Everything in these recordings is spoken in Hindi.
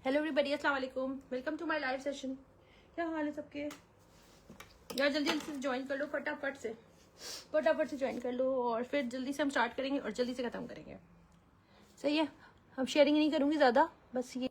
हेलो एवरीबॉडी, अस्सलाम वालेकुम, welcome to my live session. क्या हाल है सबके यार? जल्दी जल्दी से ज्वाइन कर लो, फटाफट से ज्वाइन कर लो और फिर जल्दी से हम स्टार्ट करेंगे और जल्दी से ख़त्म करेंगे। सही है, अब शेयरिंग नहीं करूँगी ज़्यादा, बस ये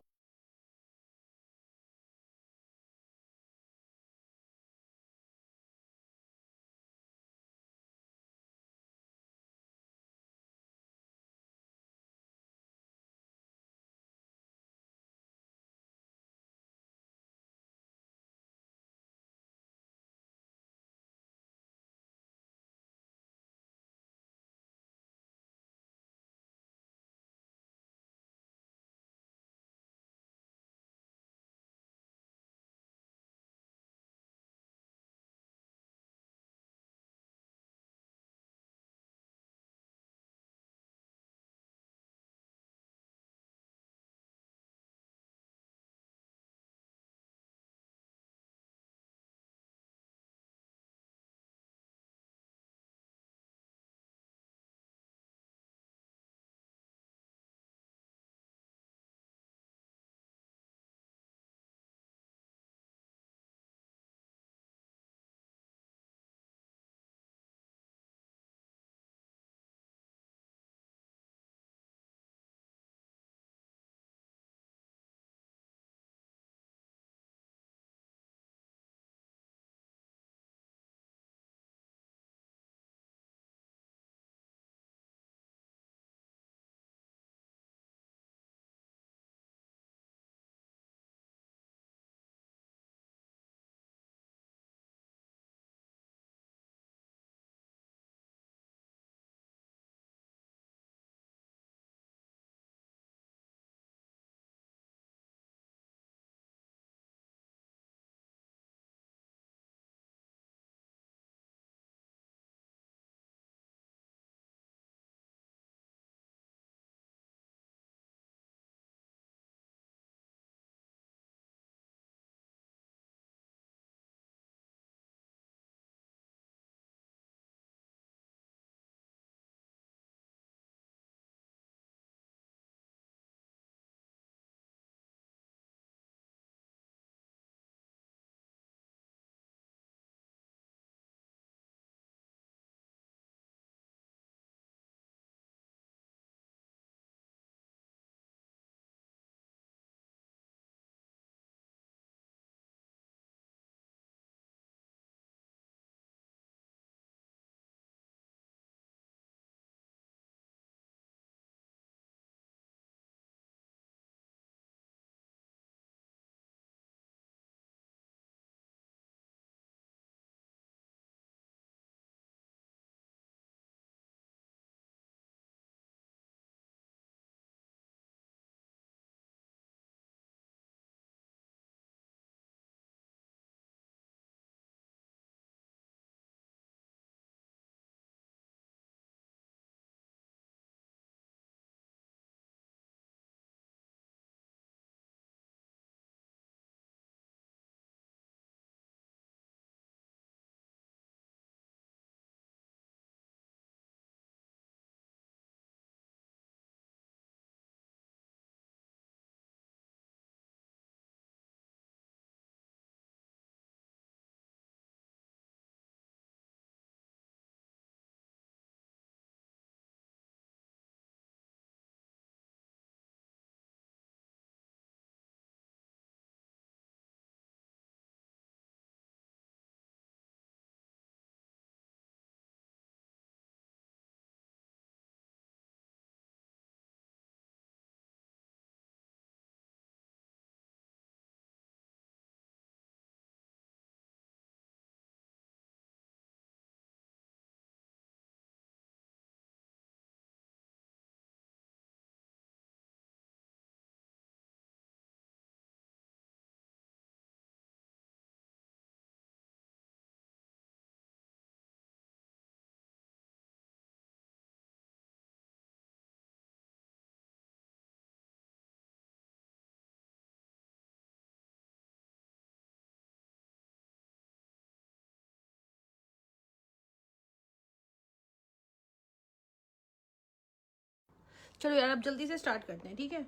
चलो यार, अब जल्दी से स्टार्ट करते हैं, ठीक है?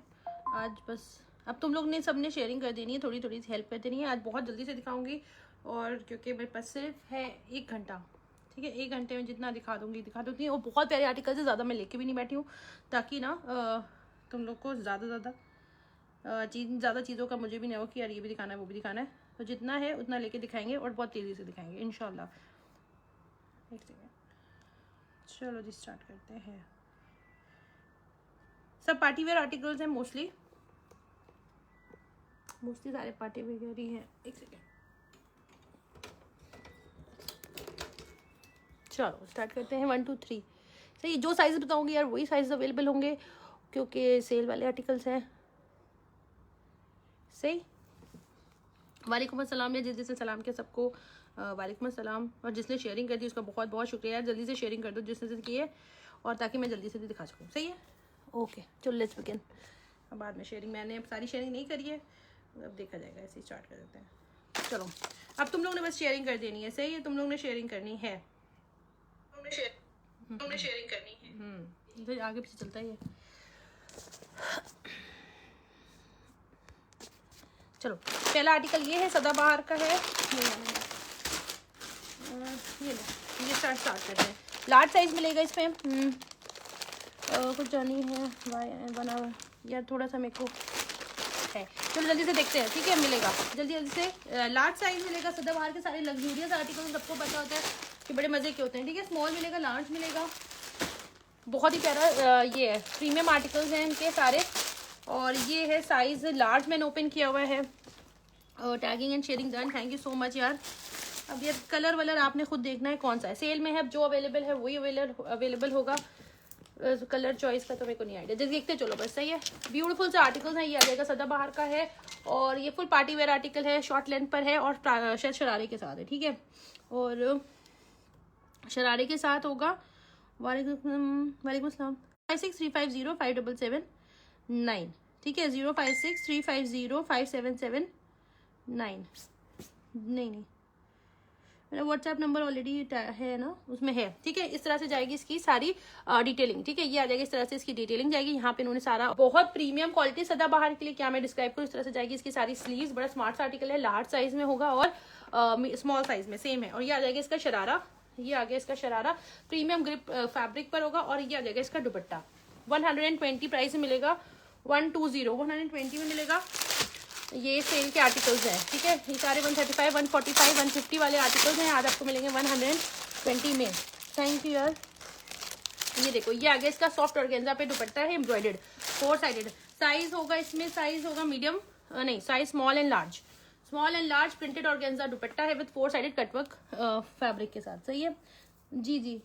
आज बस अब तुम लोग ने सबने शेयरिंग कर देनी है, थोड़ी थोड़ी सी हेल्प कर देनी है। आज बहुत जल्दी से दिखाऊंगी, और क्योंकि मेरे पास सिर्फ है 1 घंटा, ठीक है, 1 घंटे में जितना दिखा दूंगी और बहुत प्यारे आर्टिकल से ज़्यादा मैं लेके भी नहीं बैठी हूँ, ताकि ना तुम लोग को ज़्यादा ज़्यादा चीज़ों का मुझे भी नहीं हो कि यार ये भी दिखाना है वो भी दिखाना है। तो जितना है उतना लेके दिखाएंगे और बहुत तेज़ी से दिखाएंगे इंशाल्लाह। एक सेकेंड, चलो जी स्टार्ट करते हैं। सब पार्टी वेयर आर्टिकल्स हैं मोस्टली सारे पार्टी वेयर ही हैं। एक सेकेंड, चलो स्टार्ट करते हैं। 1 2 3 सही। जो साइज़ बताऊंगी यार वही साइज़ अवेलेबल होंगे, क्योंकि सेल वाले आर्टिकल्स हैं। सही। वालेकुम अस्सलाम, या जिस जिसने सलाम किया सबको वालेकुम अस्सलाम, और जिसने शेयरिंग कर दी उसका बहुत बहुत शुक्रिया यार। जल्दी से शेयरिंग कर दो जिसने की है, और ताकि मैं जल्दी से दिखा सकूँ। सही है, ओके चलो लेट्स बिगिन। अब बाद में शेयरिंग, मैंने सारी शेयरिंग नहीं करी है, अब देखा जाएगा, ऐसे ही स्टार्ट कर देते हैं। चलो अब तुम लोग ने बस शेयरिंग कर देनी है। सही है, तुम लोग ने शेयरिंग करनी है, तुमने शेयरिंग करनी है। तो आगे पीछे चलता ही है। चलो पहला आर्टिकल ये है, सदाबहार का है। ये स्टार्ट करते हैं। लार्ज साइज मिलेगा इसमें। कुछ जानी है बना यार, थोड़ा सा मेरे को है। चलो जल्दी से देखते हैं, ठीक है। मिलेगा जल्दी से। लार्ज साइज मिलेगा सदाबहार के। सारे लग्जूरियस आर्टिकल सबको पता होता है कि बड़े मजे के होते हैं, ठीक है। स्मॉल मिलेगा, लार्ज मिलेगा। बहुत ही प्यारा ये है, प्रीमियम आर्टिकल्स हैं इनके सारे। और ये है साइज लार्ज मैंने ओपन किया हुआ है। Tagging and sharing done, thank you so much यार। अब ये कलर वलर आपने खुद देखना है कौन सा है। सेल में है, अब जो अवेलेबल है वही अवेलेबल होगा। कलर चॉइस का तो मेरे को नहीं आइडिया, जैसे देखते चलो बस। सही है, ब्यूटीफुल से आर्टिकल्स हैं। ये आ जाएगा सदाबहार का है, और ये फुल पार्टी वेयर आर्टिकल है, शॉर्ट लेंथ पर है, और शायद शरारे के साथ है, ठीक है। और शरारे के साथ होगा। वालेकुम अस्सलाम। 5635057779, ठीक है। 0563505779। नहीं मेरा व्हाट्सएप नंबर ऑलरेडी है ना, उसमें है, ठीक है। इस तरह से जाएगी इसकी सारी डिटेलिंग, ठीक है। ये आ जाएगी इस तरह से, इसकी डिटेलिंग जाएगी। यहाँ पे इन्होंने सारा बहुत प्रीमियम क्वालिटी सदाबहार के लिए क्या मैं डिस्क्राइब करूँ, इस तरह से जाएगी इसकी सारी स्लीव्स। बड़ा स्मार्ट आर्टिकल है, लार्ज साइज में होगा और स्मॉल साइज में सेम है। और ये आ जाएगा इसका शरारा। ये आ गया इसका शरारा, प्रीमियम ग्रिप फैब्रिक पर होगा। और ये आ जाएगा इसका दुपट्टा। 120 प्राइस में मिलेगा। 120 में मिलेगा। ये सेल के आर्टिकल्स हैं, ठीक है। ये सारे 135 145 150 वाले आर्टिकल्स हैं। आज आपको मिलेंगे 120 में। थैंक यू यार। ये देखो, ये आ गया इसका सॉफ्ट ऑर्गेन्जा पे दुपट्टा है, एम्ब्रॉयडर्ड, 4 साइडेड। साइज होगा इसमें, साइज होगा मीडियम, नहीं size small and large. Small and large printed organza दुपट्टा है विद 4 साइडेड कटवर्क फैब्रिक के साथ। सही है जी।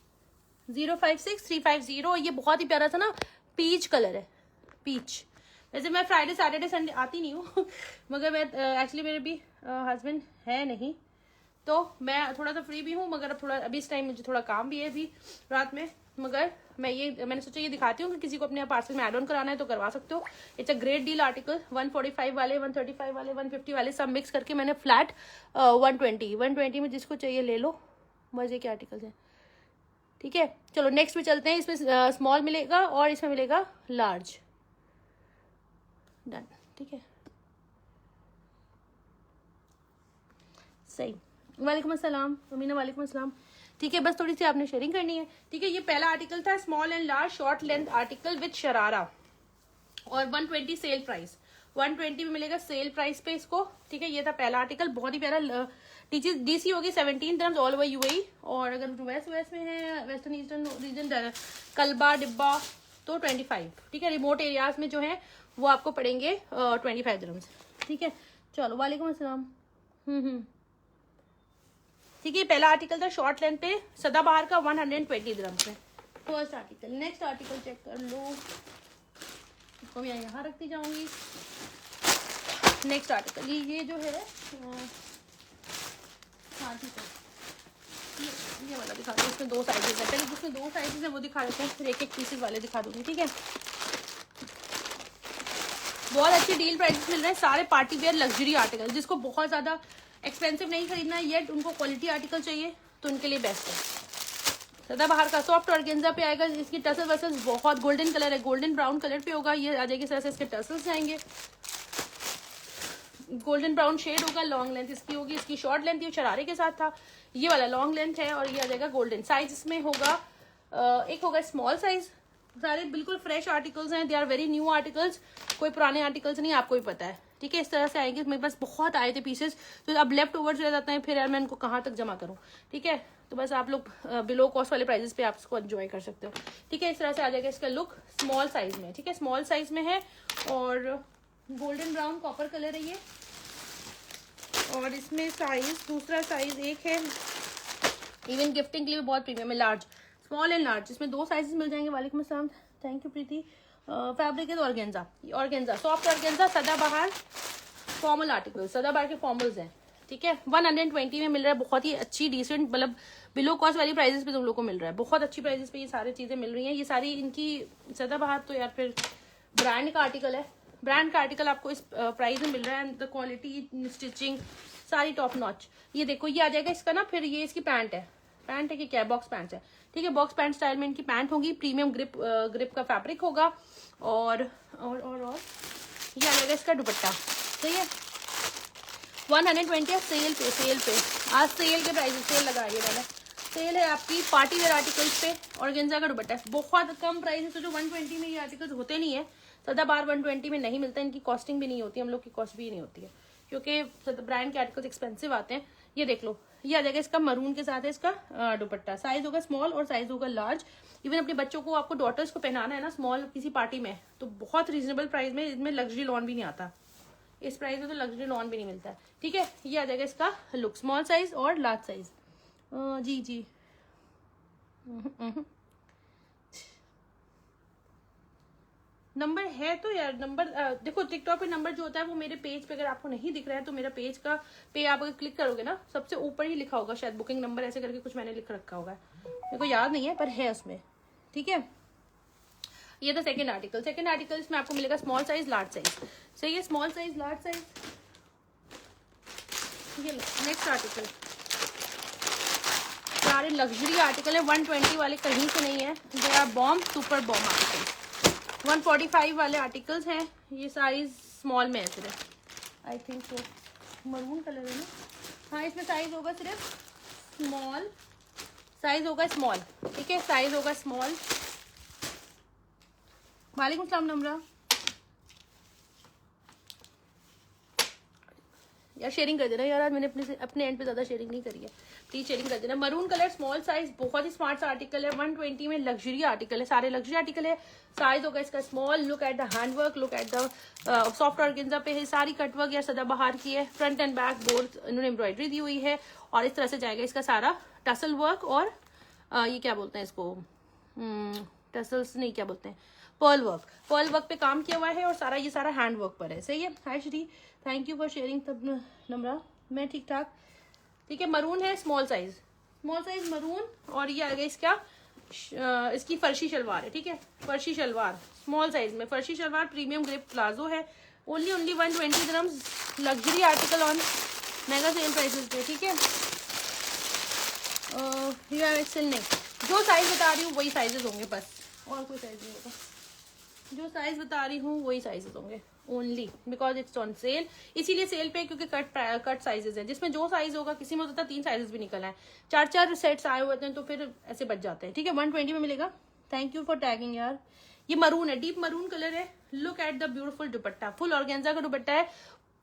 056350। ये बहुत ही प्यारा सा ना पीच कलर है, पीच। वैसे मैं फ्राइडे सैटरडे संडे आती नहीं हूँ मगर मैं एक्चुअली मेरे भी हस्बैंड है नहीं, तो मैं थोड़ा सा फ्री भी हूँ। मगर अब थोड़ा अभी इस टाइम मुझे थोड़ा काम भी है अभी रात में। मगर मैंने सोचा ये दिखाती हूँ कि किसी को अपने पार्सल में ऐड ऑन कराना है तो करवा सकते हो। It's a great deal article. 145 वाले, 135 वाले, 150 वाले सब मिक्स करके मैंने फ्लैट 120 में जिसको चाहिए ले लो। मजे के आर्टिकल्स हैं, ठीक है। चलो नेक्स्ट में चलते हैं। इसमें स्मॉल मिलेगा और इसमें मिलेगा लार्ज। डन, ठीक है। सही। वालेकुम अस्सलाम अमीना, वालेकुम अस्सलाम। ठीक है, बस थोड़ी सी आपने शेयरिंग करनी है, ठीक है। ये पहला आर्टिकल था, small and large short length article with sharara, और 120 सेल प्राइस। 120 में मिलेगा सेल प्राइस पे इसको, ठीक है। ये था पहला आर्टिकल, बहुत ही प्यारा। डीसी होगी 17 dirhams ऑल ओवर यूएई। और अगर वेस्ट में है, वेस्टर्न ईस्टर्न रीजन, कलबा डिब्बा, तो 25, ठीक है। रिमोट एरियाज में जो है वो आपको पड़ेंगे 25 dirhams, ठीक है। चलो वालेकुम अस्सलाम। ठीक है, पहला आर्टिकल था शॉर्ट लेंथ पे सदाबहार का 120 dirhams में। First article. Next article check कर लो, इसको मैं यहाँ रखती जाऊंगी। नेक्स्ट आर्टिकल ये जो है, हाँ ठीक है, ये वाला दिखा दूँ। इसमें 2 साइजेस है, पहले जिसमें 2 साइजेस है वो दिखा देते हैं, फिर एक पीसेस वाले दिखा दूंगी, ठीक है। बहुत अच्छी डील प्राइसेस मिल रहे हैं, सारे पार्टी वेयर लग्जरी आर्टिकल। जिसको बहुत ज्यादा एक्सपेंसिव नहीं खरीदना है येट, उनको क्वालिटी आर्टिकल चाहिए तो उनके लिए बेस्ट है। सदाबहार का सॉफ्ट ऑर्गेन्जा पे आएगा। इसकी टसल वसल्स बहुत गोल्डन कलर है, गोल्डन ब्राउन कलर पे होगा। ये आ जाएगी इस तरह से, इसके टसल्स जाएंगे। गोल्डन ब्राउन शेड होगा, लॉन्ग लेंथ इसकी होगी, इसकी शॉर्ट लेंथ ये शरारे के साथ था, ये वाला लॉन्ग लेंथ है और ये आ जाएगा गोल्डन। साइज इसमें होगा एक होगा स्मॉल साइज, सारे बिल्कुल फ्रेश आर्टिकल्स हैं, they are very new articles, कोई पुराने आर्टिकल्स नहीं, आपको भी पता है, ठीक है। इस तरह से आएंगे, मेरे पास बहुत आए थे पीसेस, तो अब लेफ्ट ओवर चले जाते हैं, फिर यार मैं इनको कहाँ तक जमा करूँ, ठीक है। तो बस आप लोग बिलो कॉस्ट वाले प्राइजेस पे आप इसको एंजॉय कर सकते हो, ठीक है। इस तरह से आ जाएगा इसका लुक स्मॉल साइज में, ठीक है, स्मॉल साइज में है और गोल्डन ब्राउन कॉपर कलर है ये। और इसमें साइज दूसरा साइज एक है, इवन गिफ्टिंग के लिए बहुत प्रीमियम है, लार्ज, स्मॉल एंड लार्ज, इसमें 2 साइजेस मिल जाएंगे। वालेकुम अस्सलाम, थैंक यू प्रीति। फैब्रिक है ऑर्गेन्जा, ऑर्गेन्जा सॉफ्ट ऑर्गेन्जा, सदाबहार फॉर्मल आर्टिकल, सदाबहार के फॉर्मल्स हैं, ठीक है। 120 में मिल रहा है, बहुत ही अच्छी डिसेंट, मतलब बिलो कॉस्ट वाली प्राइजेस पे तुम लोग को मिल रहा है, बहुत अच्छी प्राइजेस पे ये सारी चीजें मिल रही हैं। ये सारी इनकी सदाबहार तो यार फिर ब्रांड का आर्टिकल है, ब्रांड का आर्टिकल आपको इस प्राइस में मिल रहा है, द क्वालिटी स्टिचिंग सारी टॉप नॉच। ये देखो ये आ जाएगा इसका ना, फिर ये इसकी पैंट है, पैंट है कि क्या है, बॉक्स पैंट है, ठीक है, बॉक्स पैंट स्टाइल में इनकी पैंट होगी, प्रीमियम ग्रिप का फैब्रिक होगा और ये आ जाएगा इसका दुपट्टा, सही है। 120 सेल पे आज सेल के प्राइस, सेल लगाइए मैंने, सेल है आपकी पार्टी वेयर आर्टिकल्स पे, ऑर्गेन्जा का दुपट्टा है, बहुत कम प्राइस है, तो जो 120 में ये आर्टिकल्स होते नहीं है, सदाबहार 120 में नहीं मिलता, इनकी कॉस्टिंग भी नहीं होती, हम लोग की कॉस्ट भी नहीं होती है, क्योंकि ब्रांड के आर्टिकल्स एक्सपेंसिव आते हैं। ये देख लो, ये आ जाएगा इसका मरून के साथ है इसका दुपट्टा, साइज होगा स्मॉल और साइज होगा लार्ज। इवन अपने बच्चों को, आपको डॉटर्स को पहनाना है ना स्मॉल किसी पार्टी में, तो बहुत रीजनेबल प्राइस में, इसमें लग्जरी लॉन भी नहीं आता, इस प्राइस में तो लग्जरी लॉन भी नहीं मिलता है, ठीक है। ये आ जाएगा इसका लुक स्मॉल साइज और लार्ज साइज। जी नंबर है तो यार, नंबर देखो टिकटॉक पे नंबर जो होता है वो मेरे पेज पे अगर आपको नहीं दिख रहा है तो मेरा पेज का पे आप अगर क्लिक करोगे ना, सबसे ऊपर ही लिखा होगा शायद बुकिंग नंबर, ऐसे करके कुछ मैंने लिख रखा होगा, मेरे को याद नहीं है पर है उसमें, ठीक है। ये था सेकंड आर्टिकल, सेकंड आर्टिकल इसमें आपको मिलेगा स्मॉल साइज लार्ज साइज, सही है, स्मॉल साइज लार्ज साइज। ये नेक्स्ट आर्टिकल, सारे लग्जरी आर्टिकल है, 120 वाले कहीं से नहीं है, they are bomb super bomb article. 145 वाले आर्टिकल्स हैं, ये साइज स्मॉल में है सिर्फ, I think so, maroon colour है ना, हाँ इसमें साइज होगा सिर्फ स्मॉल, साइज होगा स्मॉल, ठीक है, साइज होगा स्मॉल। वालेकुम सलाम नम्रा, यार शेयरिंग कर देना यार, आज मैंने अपने एंड पे ज्यादा शेयरिंग नहीं करी है, प्लीज शेयरिंग कर देना। मरून कलर स्मॉल साइज, बहुत ही स्मार्ट सा आर्टिकल है, 120 में लग्जरी आर्टिकल है, सारे लग्जरी आर्टिकल है, साइज होगा इसका small. Look at the handwork, look at the soft organza पे है, सारी कटवर्क या सदाबहार की है, फ्रंट एंड बैक बोर्ड इन्होंने एम्ब्रॉयडरी दी हुई है, और इस तरह से जाएगा इसका सारा टसल वर्क, और ये क्या बोलते हैं इसको, टसल्स नहीं क्या बोलते हैं, पर्ल वर्क पे काम किया हुआ है, और सारा ये सारा हैंड वर्क पर है, सही है। Hi Shri, thank you for sharing. तब नम्रा मैं ठीक ठाक, ठीक है। मरून है स्मॉल साइज मरून, और ये आ गया इसका इसकी फर्शी शलवार है, ठीक है, फर्शी शलवार स्मॉल साइज में, फर्शी शलवार प्रीमियम ग्रिप प्लाजो है, only 120 dirhams, luxury article on mega sale prices पे, ठीक है। एक्सेल नहीं, जो साइज बता रही हूँ वही साइजेस होंगे बस, और कोई साइज नहीं होगा, जो साइज बता रही हूँ वही साइजेस होंगे only, because it's on sale, इसीलिए सेल पे, क्योंकि कट साइजेस है, जिसमें जो साइज होगा, किसी में होता है 3 साइजेस भी निकल आए, 4 सेट्स आए हुए हैं, तो फिर ऐसे बच जाते हैं, ठीक है। 120 में मिलेगा, थैंक यू फॉर टैगिंग यार। ये मरून है, डीप मरून कलर है, look at the beautiful dupatta, full organza का दुपट्टा है,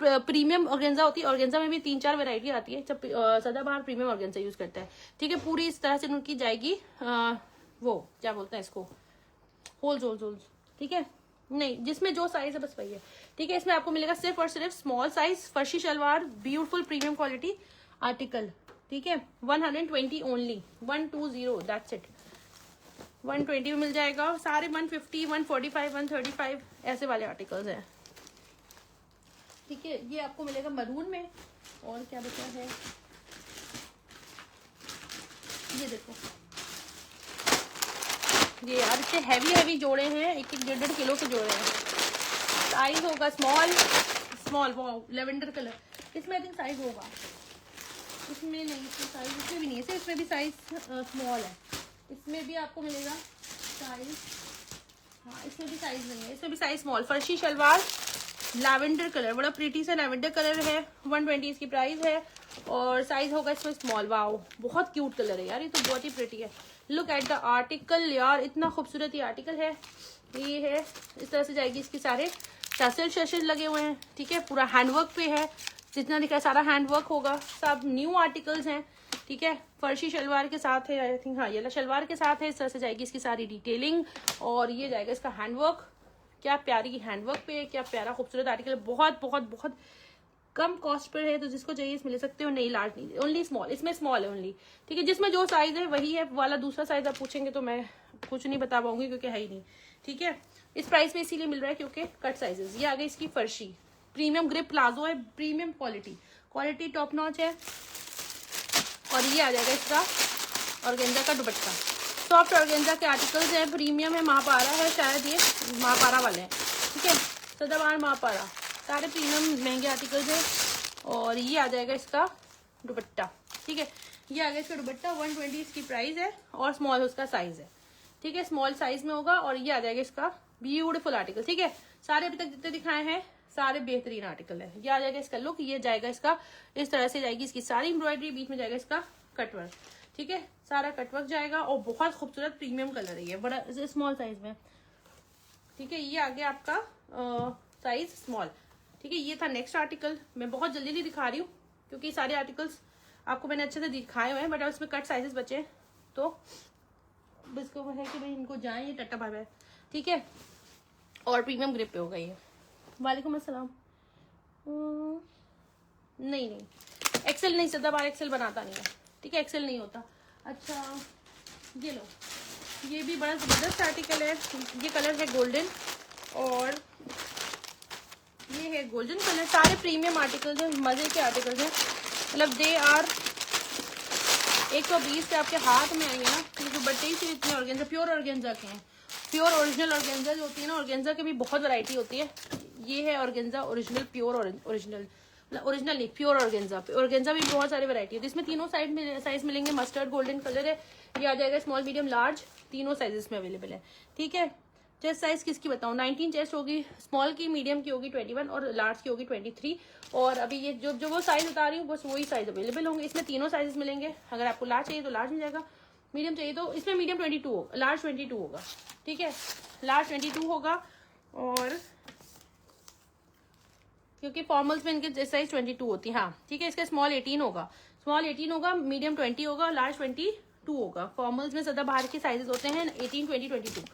प्रीमियम ऑर्गेन्जा होती है, ऑर्गेन्जा में भी 3-4 वैरायटी आती है, जब सदाबहार प्रीमियम ऑर्गेन्जा यूज करता है, ठीक है। पूरी इस तरह से उनकी जाएगी, वो क्या बोलते हैं इसको, होल्स, ठीक है, नहीं जिसमें जो साइज है बस वही है, ठीक है। इसमें आपको मिलेगा सिर्फ और सिर्फ small size, farshi shalwar, beautiful premium quality article, ठीक है। 120 ओनली, 120 दैट्स इट, 120 में मिल जाएगा, सारे 150, 145, 135 ऐसे वाले आर्टिकल्स हैं, ठीक है। ये आपको मिलेगा मरून में, और क्या बचा है, ये देखो, ये यार इतने हैवी जोड़े हैं, 1-1.5 किलो के जोड़े हैं, साइज होगा स्मॉल, वो लेवेंडर कलर, इसमें आई थिंक साइज होगा, इसमें नहीं, इसमें साइज, इसमें भी नहीं है, इसमें भी साइज स्मॉल है, इसमें भी आपको मिलेगा साइज, हाँ इसमें भी साइज नहीं है, इसमें भी size small, farshi shalwar lavender colour, बड़ा प्रीटी सा लैवेंडर कलर है। 120 इसकी प्राइस है और साइज होगा इसमें स्मॉल। वाओ बहुत क्यूट कलर है यार, ये तो बहुत ही प्रीटी है। लुक एट द आर्टिकल यार, इतना खूबसूरत ये आर्टिकल है। ये है इस तरह से जाएगी, इसके सारे टसल शशल लगे हुए हैं, ठीक है। पूरा हैंडवर्क पे है, जितना दिखा है सारा हैंडवर्क होगा। सब न्यू आर्टिकल्स हैं, ठीक है। फर्शी शलवार के साथ है, आई थिंक हाँ ये शलवार के साथ है। इस तरह से जाएगी इसकी सारी डिटेलिंग और ये जाएगा इसका हैंडवर्क। क्या प्यारी हैंडवर्क पे, क्या प्यारा खूबसूरत आर्टिकल। बहुत बहुत बहुत कम कॉस्ट पर है, तो जिसको चाहिए इसमें ले सकते हो। नहीं लार्ज नहीं, ओनली स्मॉल, इसमें स्मॉल है ओनली, ठीक है। जिसमें जो साइज है वही है वाला। दूसरा साइज आप पूछेंगे तो मैं कुछ नहीं बता पाऊंगी क्योंकि है ही नहीं, ठीक है। इस प्राइस में इसीलिए मिल रहा है क्योंकि कट साइजेस। ये आ गई इसकी फर्शी, प्रीमियम ग्रिप प्लाजो है, प्रीमियम क्वालिटी टॉप नॉच है। और ये आ जाएगा इसका ऑर्गेन्जा का दुपट्टा। सॉफ्ट ऑर्गेन्जा के आर्टिकल्स हैं, प्रीमियम है, महापारा है, शायद ये महापारा वाले हैं, ठीक है। सदाबहार महापारा, सारे प्रीमियम महंगे आर्टिकल्स हैं। और ये आ जाएगा इसका दुपट्टा, ठीक है। ये आ गया इसका दुपट्टा, 120 इसकी प्राइस है और स्मॉल उसका साइज है, ठीक है। स्मॉल साइज में होगा। और ये आ जाएगा इसका ब्यूटीफुल आर्टिकल, ठीक है। सारे अभी तक जितने दिखाए हैं सारे बेहतरीन आर्टिकल है। ये आ जाएगा इसका लुक, ये जाएगा इसका इस तरह से जाएगी इसकी सारी एम्ब्रॉयडरी, बीच में जाएगा इसका कटवर्क, ठीक है। सारा कटवर्क जाएगा और बहुत खूबसूरत प्रीमियम कलर है ये, बड़ा स्मॉल साइज में, ठीक है। ये आ गया आपका साइज स्मॉल, ठीक है। ये था नेक्स्ट आर्टिकल। मैं बहुत जल्दी नहीं दिखा रही हूँ क्योंकि सारे आर्टिकल्स आपको मैंने अच्छे से दिखाए हुए हैं, बट उसमें कट साइजेस बचे तो इसको है कि भाई इनको जाए ये टट्टा भाई, ठीक है। और प्रीमियम ग्रिप पे होगा ये। वालेकुम अस्सलाम। नहीं एक्सेल नहीं, सदाबहार एक्सेल बनाता नहीं है, ठीक है। एक्सेल नहीं होता। अच्छा ये लो, ये भी बड़ा जबरदस्त आर्टिकल है। ये कलर है गोल्डन और ये है गोल्डन कलर। सारे प्रीमियम आर्टिकल्स हैं, मजे के आर्टिकल्स हैं, मतलब दे आर 120 से आपके हाथ में आएंगे ना। ये दुपट्टे ही सिर्फ इतने ऑर्गेन्जा, प्योर ऑर्गेन्जा के हैं, प्योर ओरिजिनल ऑर्गेन्जा जो होती है ना। ऑर्गेन्जा की भी बहुत वैरायटी होती है। ये है ऑर्गेन्जा ओरिजिनल, प्योर ओरिजिनल, मतलब ओरिजिनल नहीं प्योर ऑर्गेन्जा। ऑर्गेन्जा भी बहुत सारी वैरायटी है। तो इसमें तीनों साइज मिलेंगे। मस्टर्ड गोल्डन कलर है, ये आ जाएगा स्मॉल मीडियम लार्ज, तीनों साइजेस में अवेलेबल है, ठीक है। चेस्ट साइज किसकी बताऊं, 19 चेस्ट होगी, स्मॉल की, मीडियम की होगी 21 और लार्ज की होगी 23। और अभी ये जो वो साइज बता रही हूँ बस वही साइज अवेलेबल होंगे। इसमें तीनों साइजेस मिलेंगे। अगर आपको लार्ज चाहिए तो लार्ज मिल जाएगा, मीडियम चाहिए तो इसमें मीडियम 22 होगा, लार्ज 22 होगा, ठीक है। लार्ज 22 होगा। और क्योंकि फॉर्मल्स में इनके साइज 22 होती है, हाँ ठीक है। इसका स्मॉल 18 होगा, स्मॉल 18 होगा, मीडियम 20 होगा, लार्ज 22 होगा। फॉर्मल्स में सदाबहार के साइजेस होते हैं 18, 20, 22,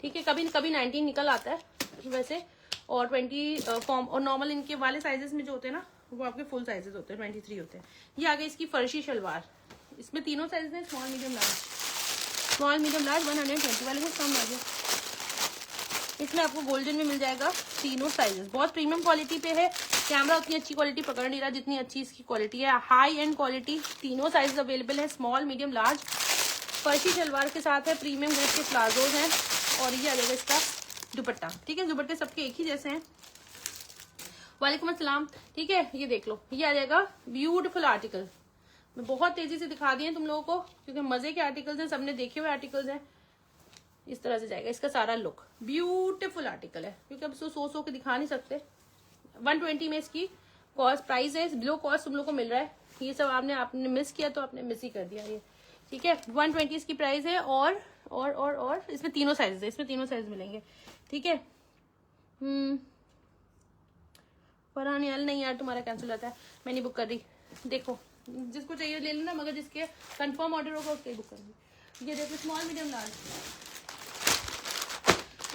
ठीक है। कभी कभी 19 निकल आता है वैसे, और 20 फॉर्म और नॉर्मल इनके वाले साइजेस में जो होते हैं ना वो आपके फुल साइजेस होते हैं, 23 होते हैं। ये आगे इसकी फर्शी शलवार, इसमें तीनों साइज हैं, small medium large, small medium large 120 वाले को कम आ गया। इसमें आपको गोल्डन में मिल जाएगा तीनों साइजेस। बहुत प्रीमियम क्वालिटी पे है। कैमरा उतनी अच्छी क्वालिटी पकड़ नहीं रहा जितनी अच्छी इसकी क्वालिटी है, हाई एंड क्वालिटी। तीनों साइजेस अवेलेबल है, स्मॉल मीडियम लार्ज। फर्शी शलवार के साथ है, प्रीमियम ग्रेड के प्लाजोज हैं। और ये आ जाएगा इसका दुपट्टा, ठीक है। दुपट्टे सबके एक ही जैसे हैं। वालेकुम अस्सलाम, ठीक है। ये देख लो, ये आ जाएगा ब्यूटीफुल आर्टिकल। मैं बहुत तेजी से दिखा दिए तुम लोगों को क्योंकि मजे के आर्टिकल्स हैं, सबने देखे हुए आर्टिकल्स हैं। इस तरह से जाएगा इसका सारा लुक, ब्यूटीफुल आर्टिकल है क्योंकि अब सो के दिखा नहीं सकते। 120 में इसकी कॉस्ट प्राइस है, बिलो कॉस्ट तुम लोग को मिल रहा है। ये सब आपने मिस किया तो आपने मिस ही कर दिया ये, ठीक है। 120 इसकी प्राइस है। और इसमें तीनों साइज है, इसमें तीनों साइज मिलेंगे, ठीक है। फरहान यार नहीं यार तुम्हारा कैंसिल होता है, मैं नहीं बुक कर रही। देखो जिसको चाहिए ले लेना, मगर जिसके कंफर्म ऑर्डर होगा उसके बुक कर रही। ये देखो स्मॉल मीडियम लार्ज,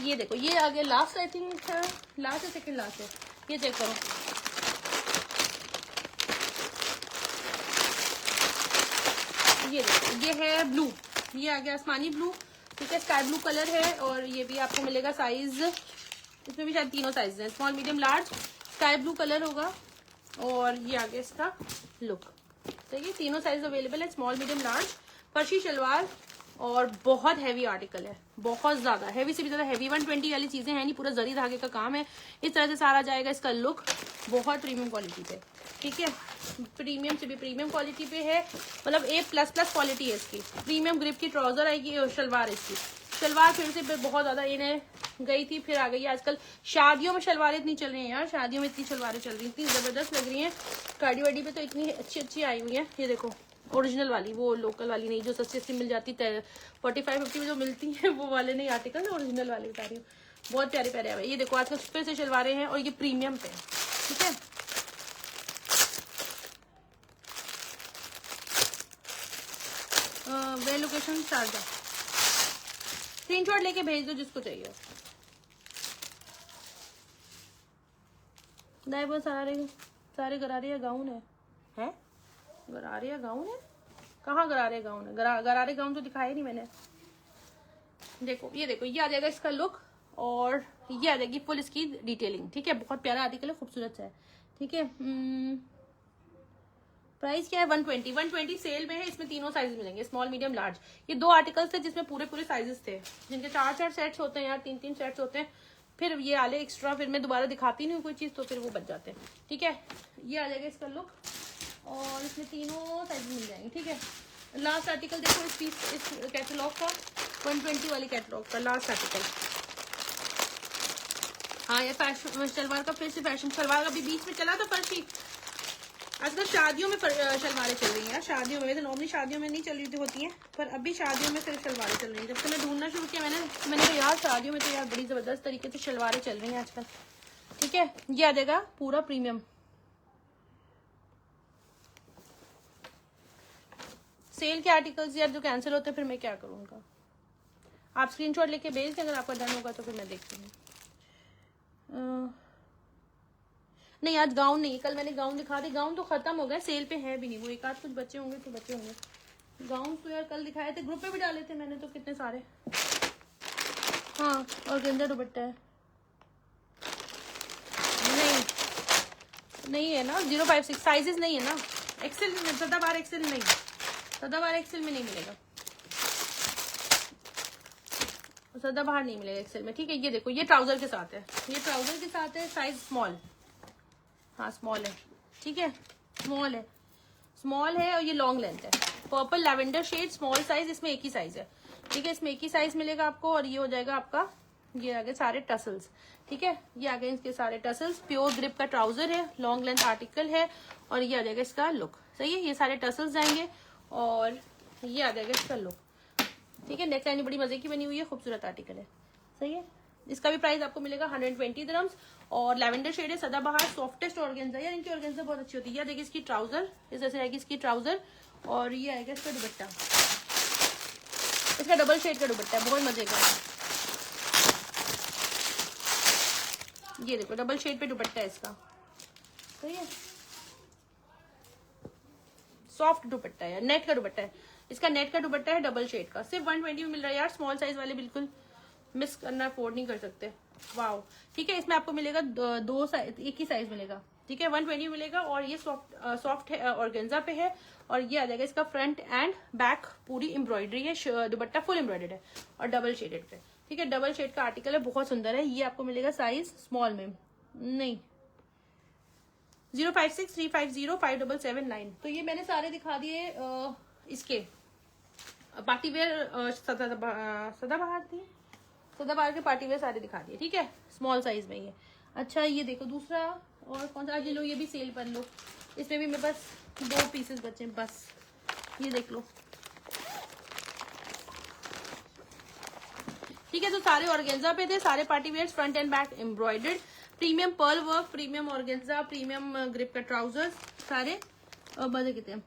ये देखो ये आगे लास्ट आई थिंक है, लास्ट है सेकंड लास्ट है, ये चेक करो। ये देखो ये है ब्लू, ये आ गया आसमानी ब्लू, ठीक है। स्काई ब्लू कलर है और ये भी आपको मिलेगा साइज, इसमें भी शायद तीनों साइज है, small medium large. Sky blue colour होगा और ये आ गया इसका लुक, ठीक है। तीनों साइज अवेलेबल है, स्मॉल मीडियम लार्ज। फर्शी शलवार और बहुत हैवी आर्टिकल है, बहुत ज्यादा हैवी से भी ज्यादा हैवी। 120 वाली चीजें हैं नहीं, पूरा जरी धागे का काम है। इस तरह से सारा जाएगा इसका लुक, बहुत प्रीमियम क्वालिटी पे, ठीक है। प्रीमियम से भी प्रीमियम क्वालिटी पे है, मतलब A++ क्वालिटी है इसकी। प्रीमियम ग्रिप की ट्राउजर आएगी और शलवार इसकी, शलवार फिर से बहुत ज्यादा इन्हें गई थी, फिर आ गई। आजकल शादियों में शलवारें इतनी चल रही हैं यार, शादियों में इतनी शलवारें चल रही, इतनी जबरदस्त लग रही हैं। कार्डी वाडी पे तो इतनी अच्छी अच्छी आई हुई है। ये देखो ओरिजिनल वाली, वो लोकल वाली नहीं जो सस्ती सस्ती मिल जाती 45-50 में जो मिलती है, वो वाले नहीं आर्टिकल ना, ओरिजिनल वाले बता रही हूँ। बहुत प्यारे प्यारे आए। ये देखो आजकल फिर से शलवारें हैं और ये प्रीमियम पे, ठीक है। वे लोकेशन शारजा। स्क्रीनशॉट लेके भेज दो जिसको चाहिए। वो सारे गरारे गाउन है गरारे गाउन है। कहाँ गरारे गाउन है? गरारे गाउन तो दिखाया नहीं मैंने। देखो ये देखो, ये आ जाएगा इसका लुक और ये आ जाएगी फुल इसकी डिटेलिंग, ठीक है। बहुत प्यारा आर्टिकल है, खूबसूरत सा है, ठीक है। प्राइस क्या है? 120 सेल में है। इसमें तीनों साइज मिलेंगे, स्मॉल मीडियम लार्ज। ये 2 आर्टिकल्स थे जिसमें पूरे साइजेस थे, जिनके 4 सेट्स होते हैं यार, 3 सेट्स होते हैं। फिर ये आले एक्स्ट्रा, फिर मैं दोबारा दिखाती नहीं हूँ कोई चीज तो फिर वो बच जाते हैं, ठीक है। ये आ जाएगा इसका लुक और इसमें तीनों साइज मिल जाएंगे, ठीक है। लास्ट आर्टिकल देखो इस कैटलॉग का, 120 वाली कैटलॉग का लास्ट आर्टिकल। हाँ ये फैशन शलवार का, फिर से फैशन शलवार का भी बीच में चला था फर्शी। आजकल शादियों में शलवारें चल रही हैं यार, शादियों में तो नॉर्मली शादियों में नहीं चल रही होती हैं, पर अभी शादियों में सिर्फ शलवारें चल रही हैं। जब से मैं ढूंढना शुरू किया मैंने कहा यार शादियों में तो यार बड़ी जबरदस्त तरीके से शलवारें चल रही हैं आजकल, ठीक है। ये आ जाएगा पूरा प्रीमियम। सेल के आर्टिकल्स यार जो कैंसिल होते हैं फिर मैं क्या करूँ उनका। आप स्क्रीनशॉट लेके भेज दें, अगर आपका डन होगा तो फिर मैं देखती हूँ। नहीं आज गाउन नहीं, कल मैंने गाउन दिखा दी, गाउन तो खत्म हो गए, सेल पे है भी नहीं। वो एक आध कुछ बच्चे होंगे तो बच्चे होंगे। गाउन तो यार कल दिखाए थे, ग्रुप पे भी डाले थे मैंने तो कितने सारे। हाँ और गेंदा दुपट्टा है। नहीं है ना 056 साइजेस नहीं है ना, एक्सेल में सदाबहार एक्सेल नहीं, सदाबहार एक्सेल में नहीं मिलेगा, सदाबहार नहीं मिलेगा एक्सेल में, ठीक है। ये देखो ये ट्राउजर के साथ है, ये ट्राउजर के साथ है, साइज स्मॉल, हाँ स्मॉल है, ठीक है। स्मॉल है और ये लॉन्ग लेंथ है। Purple lavender shade, small size, इसमें एक ही साइज है, ठीक है। इसमें एक ही साइज मिलेगा आपको और ये हो जाएगा आपका, ये आगे सारे टसल्स, ठीक है। ये आगे इसके सारे टसल्स, प्योर ग्रिप का ट्राउजर है, लॉन्ग लेंथ आर्टिकल है और ये आ जाएगा इसका लुक, सही है। ये सारे टसल्स जाएंगे और ये आ जाएगा इसका लुक, ठीक है। नेक लाइन बड़ी मजे की बनी हुई है, खूबसूरत आर्टिकल है, सही है। इसका भी प्राइस आपको मिलेगा 120 दिरहम्स और लैवेंडर शेड है, सदाबहार सॉफ्टेस्ट ऑर्गेन्जा। यार इनकी ऑर्गेन्जा बहुत अच्छी होती है। देखिए इसकी ट्राउजर इस ऐसे आएगी, इसकी ट्राउजर और ये आएगा इसका दुपट्टा, इसका डबल शेड का दुपट्टा है, बहुत मजे का है। ये देखो डबल शेड पे दुपट्टा है इसका, सही है। सॉफ्ट दुपट्टा है, नेट का दुपट्टा है, इसका नेट का दुपट्टा है डबल शेड का, सिर्फ 120 में मिल रहा है यार। स्मॉल साइज वाले बिल्कुल मिस करना, अफोर्ड नहीं कर सकते। वाओ, ठीक है। इसमें आपको मिलेगा दो साइज, एक ही साइज मिलेगा, ठीक है। 120 मिलेगा और ये सॉफ्ट है, ऑर्गेन्जा पे है और ये आ जाएगा इसका फ्रंट एंड बैक पूरी एम्ब्रॉयडरी है, दुपट्टा फुल एम्ब्रॉयडर्ड है और डबल शेडेड पे, ठीक है। डबल शेड का आर्टिकल है, बहुत सुंदर है। ये आपको मिलेगा साइज स्मॉल में, नहीं 056 350 5779। तो ये मैंने सारे दिखा दिए इसके पार्टी वेयर, सदाबहार थी, सदाबहार के पार्टी वेयर सारे दिखा दिए, ठीक है, स्मॉल साइज में ये। अच्छा ये देखो दूसरा और कौन सा, ये लो ये भी सेल पर लो, इसमें भी मेरे पास 2 पीसेस बचे हैं बस, ये देख लो, ठीक है। तो सारे ऑर्गेन्जा पे थे, सारे party wear, front end back embroidered, premium pearl work, premium organza, premium grip का ट्राउजर्स, सारे बजे कितने हैं।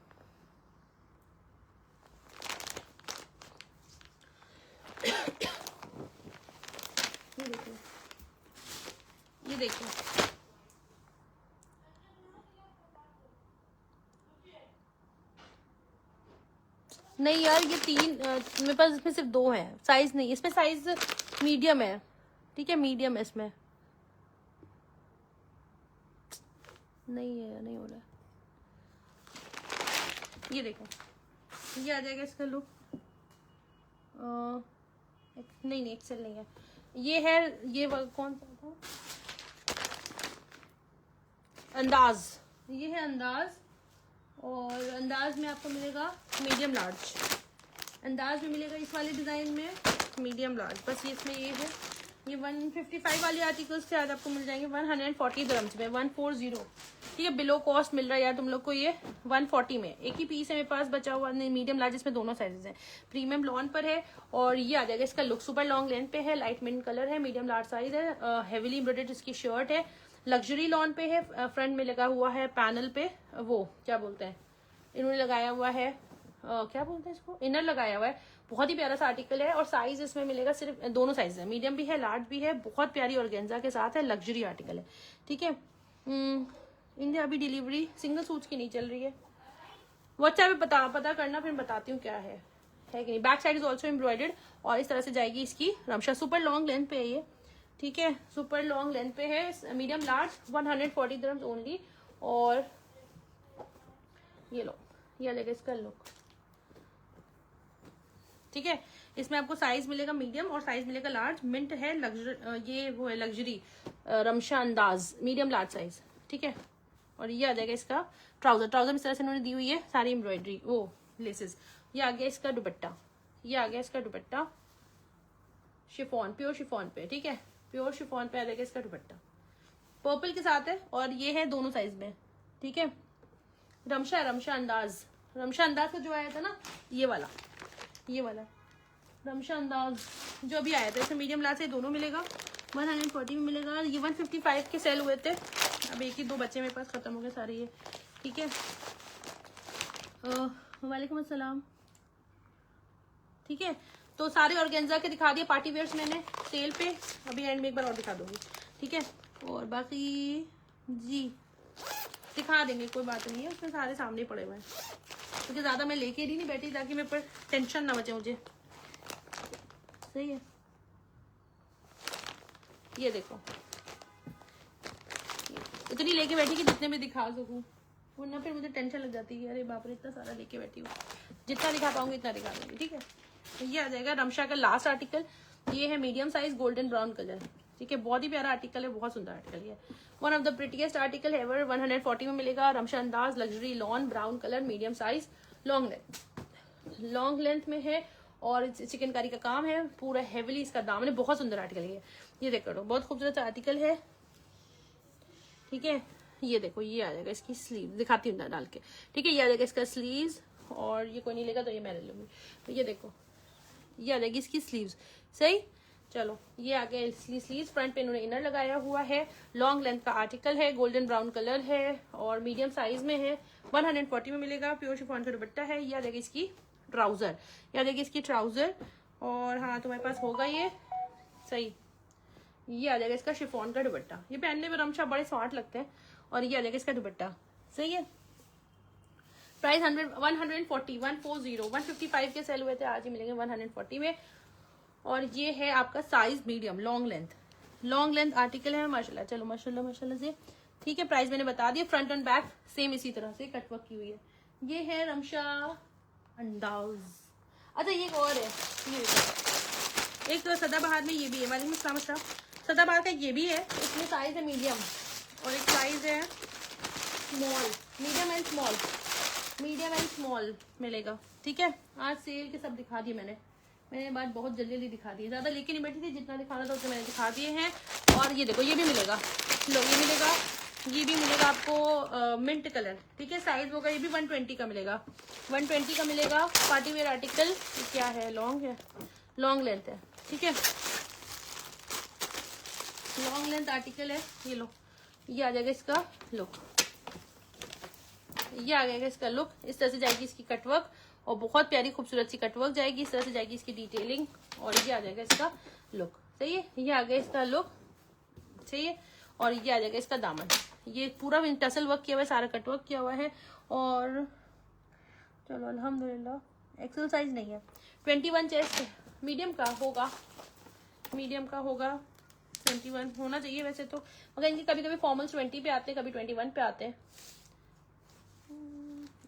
ये देखो नहीं यार ये 3 मेरे पास इसमें सिर्फ 2 हैं, साइज नहीं, इसमें साइज मीडियम है, ठीक है, मीडियम है इसमें, नहीं है, नहीं हो रहा है। ये देखो ये आ जाएगा इसका लुक, नहीं एक्सेल नहीं है, ये है, ये कौन सा था, अंदाज, ये है अंदाज और अंदाज में आपको मिलेगा मीडियम लार्ज, अंदाज में मिलेगा इस वाले डिजाइन में मीडियम लार्ज, बस ये इसमें ये है। ये 155 वाले आर्टिकल्स से आज आपको मिल जाएंगे 140 दिरहम्स में, 140। ठीक है, बिलो कॉस्ट मिल रहा है यार तुम लोग को ये 140 में। एक ही पीस है मेरे पास बचा हुआ, मीडियम लार्ज, इसमें दोनों साइजेस हैं। प्रीमियम लॉन पर है और ये आ जाएगा इसका लुक। सुपर लॉन्ग लेंथ पे है, लाइट मिंट कलर है, मीडियम लार्ज साइज है, हेवीली एम्ब्रॉयडर्ड इसकी शर्ट है। लग्जरी लॉन पे है, फ्रंट में लगा हुआ है पैनल पे, वो क्या बोलते हैं इन्होंने लगाया हुआ है, क्या बोलते हैं इसको, इनर लगाया हुआ है। बहुत ही प्यारा सा आर्टिकल है और साइज इसमें मिलेगा सिर्फ दोनों साइज है, मीडियम भी है लार्ज भी है। बहुत प्यारी ऑर्गेन्जा के साथ है, लग्जरी आर्टिकल है। ठीक है, इंडिया अभी डिलीवरी सिंगल सूट्स की नहीं चल रही है। व्हाट्सएप पे पता करना, फिर बताती हूँ क्या है कि नहीं। Back side is also embroidered और इस तरह से जाएगी इसकी रमशा। सुपर लॉन्ग लेंथ पे है ये। ठीक है, सुपर लॉन्ग लेंथ पे है, मीडियम लार्ज, 140 दिरहम्स ओनली। और ये लो, ये लेगा इसका लुक। ठीक है, इसमें आपको साइज मिलेगा मीडियम और साइज मिलेगा लार्ज। मिंट है, ये वो है लग्जरी रमशा अंदाज, मीडियम लार्ज साइज। ठीक है, और ये आ जाएगा इसका ट्राउजर। ट्राउजर इस तरह से उन्होंने दी हुई है, सारी एम्ब्रॉयडरी वो लेसेस। ये आ गया इसका दुपट्टा, ये आ गया इसका दुपट्टा शिफॉन, प्योर शिफॉन पे। ठीक है, प्योर शिफॉन पे आ जाएगा इसका दुपट्टा, पर्पल के साथ है और ये है दोनों साइज में। ठीक है, रमशा अंदाज, रमशा अंदाज का जो आया था ना ये वाला रमशा अंदाज जो अभी आया था, इसमें मीडियम लार्ज से दोनों मिलेगा, 140 में मिलेगा। ये 155 के सेल हुए थे, अब एक ही दो बच्चे मेरे पास, खत्म हो गए सारे ये। ठीक है, वालेकुम अस्सलाम। ठीक है, तो सारे ऑर्गेन्जा के दिखा दिए, पार्टी वेयर्स मैंने सेल पे, अभी एंड में एक बार और दिखा दूंगी। ठीक है, और बाकी जी दिखा देंगे, कोई बात नहीं है, उसमें सारे सामने पड़े हुए हैं, क्योंकि ज्यादा मैं लेके नहीं बैठी ताकि मेरे पर टेंशन ना बचे मुझे। सही है, ये देखो इतनी लेके बैठी कि जितने में दिखा सकूं, वरना फिर मुझे टेंशन लग जाती है, अरे बाप रे इतना सारा लेके बैठी हूँ, जितना दिखा पाऊंगी इतना दिखा दूंगी। ठीक है, ये आ जाएगा रमशा का लास्ट आर्टिकल। ये है medium size, golden brown colour. ठीक है, बहुत ही प्यारा आर्टिकल है, बहुत सुंदर आर्टिकल है, one of the prettiest article ever. 140 में मिलेगा, रमशा अंदाज, luxury lawn, brown colour, medium size, long length में है और चिकनकारी का काम है, पूरा हेवीली इसका दामन है, बहुत सुंदर आर्टिकल है ये देखो, बहुत खूबसूरत आर्टिकल है। ठीक है, ये देखो, ये आ जाएगा इसकी स्लीव, दिखाती हूँ डाल के। ठीक है, ये आ जाएगा इसका स्लीव्स, और ये कोई नहीं लेगा तो ये मैं ले लूंगी। तो ये देखो, ये आ जाएगी इसकी स्लीव्स। सही, चलो ये आ गया स्लीव्स। फ्रंट पे इन्होंने इनर लगाया हुआ है, लॉन्ग लेंथ का आर्टिकल है, गोल्डन ब्राउन कलर है और मीडियम साइज में है, 140 में मिलेगा। प्योर शिफॉन का दुपट्टा है। ये आ जाएगी इसकी ट्राउजर, ये आ जाएगी इसकी ट्राउजर, और हाँ तुम्हारे पास होगा ये सही, ये आ जाएगा इसका शिफॉन का दुपट्टा। ये पहनने में रमशा बड़े स्मार्ट लगते हैं, और ये आ जाएगा इसका दुपट्टा। सही है, प्राइस 140, 155 के सेल हुए थे, आज ही मिलेंगे 140 में। और ये है आपका size medium, long length article है, माशाल्लाह। चलो माशाल्लाह से। ठीक है, प्राइस मैंने बता दिया। फ्रंट एंड बैक सेम इसी तरह से कटवर्क की हुई है। ये है रमशा अंदाज। अच्छा, ये एक और है, ये एक सदाबहार में ये भी है, वालेकुम अस्सलाम। सदाबहार का ये भी है, इसमें साइज है मीडियम और एक साइज है स्मॉल, मीडियम एंड स्मॉल मिलेगा। ठीक है, आज सेल के सब दिखा दिए मैंने बात बहुत जल्दी दिखा दी, ज्यादा लेके नहीं बैठी थी, जितना दिखाना था उतना मैंने दिखा दिए हैं। और ये देखो, ये भी मिलेगा, लो ये भी मिलेगा आपको मिंट कलर। ठीक है, साइज होगा ये भी 120 का मिलेगा, 120 का मिलेगा। पार्टी वेयर आर्टिकल, क्या है, लॉन्ग लेंथ है। ठीक है, लॉन्ग लेंथ आर्टिकल है। ये लो, ये आ जाएगा इसका लुक, ये आ जाएगा इसका लुक। इस तरह से जाएगी इसकी कटवर्क, और बहुत प्यारी खूबसूरत सी कटवर्क जाएगी, इस तरह से जाएगी इसकी डिटेलिंग, और ये आ जाएगा इसका लुक। सही है, ये आ गया इसका लुक। सही है, और ये आ जाएगा इसका दामन, ये पूरा टसल वर्क किया हुआ है, सारा कटवर्क किया हुआ है। और चलो अल्हम्दुलिल्लाह, एक्सेल साइज नहीं है, 21 चेस्ट है, मीडियम का होगा 21 होना चाहिए वैसे तो, मगर इनके कभी कभी फॉर्मल्स 20 पे आते हैं, कभी 21 पे आते हैं।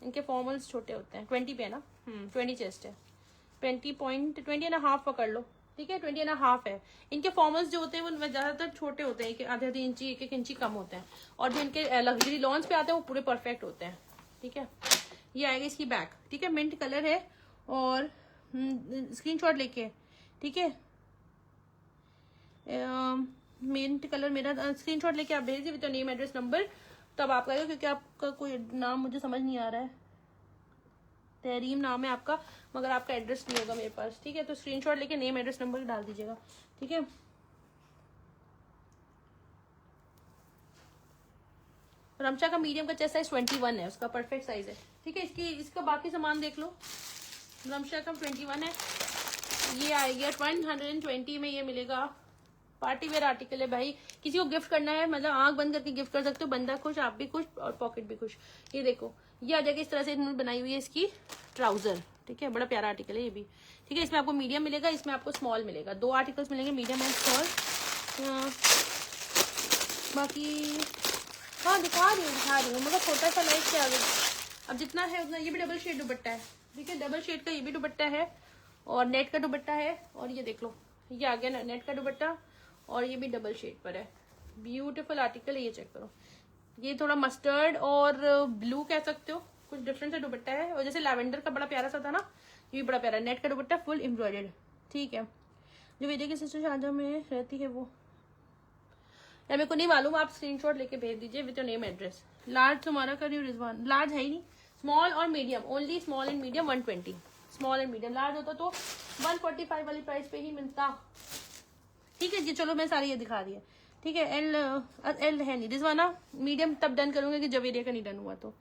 इनके फॉर्मल्स छोटे होते हैं, 20 पे है ना, 20 चेस्ट है, 20.20.5 पकड़ लो। ठीक है, 20.5 है। इनके फॉर्मल्स जो होते हैं वो ज्यादातर छोटे होते हैं, आधे इंची 1 इंची कम होते हैं, और जो इनके लग्जरी लॉन्च पे आते हैं वो पूरे परफेक्ट होते हैं। ठीक है, ये आएगा इसकी बैक। ठीक है, मिंट कलर है, और स्क्रीनशॉट लेके ठीक है। मिंट कलर मेरा स्क्रीनशॉट लेके आप भेज दीजिए विद नेम एड्रेस नंबर, तब आपका आएगा, क्योंकि आपका कोई नाम मुझे समझ नहीं आ रहा है। तहरीम नाम है आपका, मगर आपका एड्रेस नहीं होगा मेरे पास, ठीक है। तो स्क्रीनशॉट लेके नेम एड्रेस नंबर डाल दीजिएगा, ठीक है। रमशा का मीडियम का चेस्ट साइज 21 है, उसका परफेक्ट साइज है, ठीक है। इसका बाकी सामान देख लो। रमशा का 21 है, ये आएगा 120 में, ये मिलेगा। पार्टी वेयर आर्टिकल है भाई, किसी को गिफ्ट करना है मतलब आंख बंद करके गिफ्ट कर सकते हो, बंदा खुश, आप भी खुश और पॉकेट भी खुश। ये देखो, ये आ जाएगा इस तरह से इन्होंने बनाई हुई है इसकी ट्राउजर, ठीक है। बड़ा प्यारा आर्टिकल है ये भी, ठीक है। इसमें आपको मीडियम मिलेगा, इसमें आपको स्मॉल मिलेगा, 2 आर्टिकल्स मिलेंगे, मीडियम एंड स्मॉल। बाकी हाँ दिखा रही हूँ मगर छोटा सा लाइट से आगे, अब जितना है उतना। ये भी डबल शेड दुपट्टा है, ठीक है, डबल शेड का ये भी दुपट्टा है और नेट का दुपट्टा है। और ये देख लो, ये आ गया नेट का दुपट्टा और ये भी डबल शेड पर है। ब्यूटीफुल आर्टिकल है, ये चेक करो। ये थोड़ा मस्टर्ड और ब्लू कह सकते हो, कुछ डिफरेंट सा दुपट्टा है। और जैसे लैवेंडर का बड़ा प्यारा सा था ना, ये भी बड़ा प्यारा नेट का दुपट्टा, फुल एम्ब्रॉयडर्ड, ठीक है। जो विजय की सिस्टर शारजा में रहती है वो, या मेरे को नहीं मालूम, आप स्क्रीनशॉट लेके भेज दीजिए with your name address. Large तुम्हारा कर रही हूँ रिजवान, लार्ज है ही नहीं, स्मॉल और medium, only small and medium 120, small and medium. Large होता तो 145 वाली प्राइस पे ही मिलता, ठीक है जी। चलो मैं सारी ये दिखा रही है, ठीक है। एल है नहीं रिजवाना, मीडियम तब डन करूंगा कि जवेरिया का नहीं डन हुआ तो,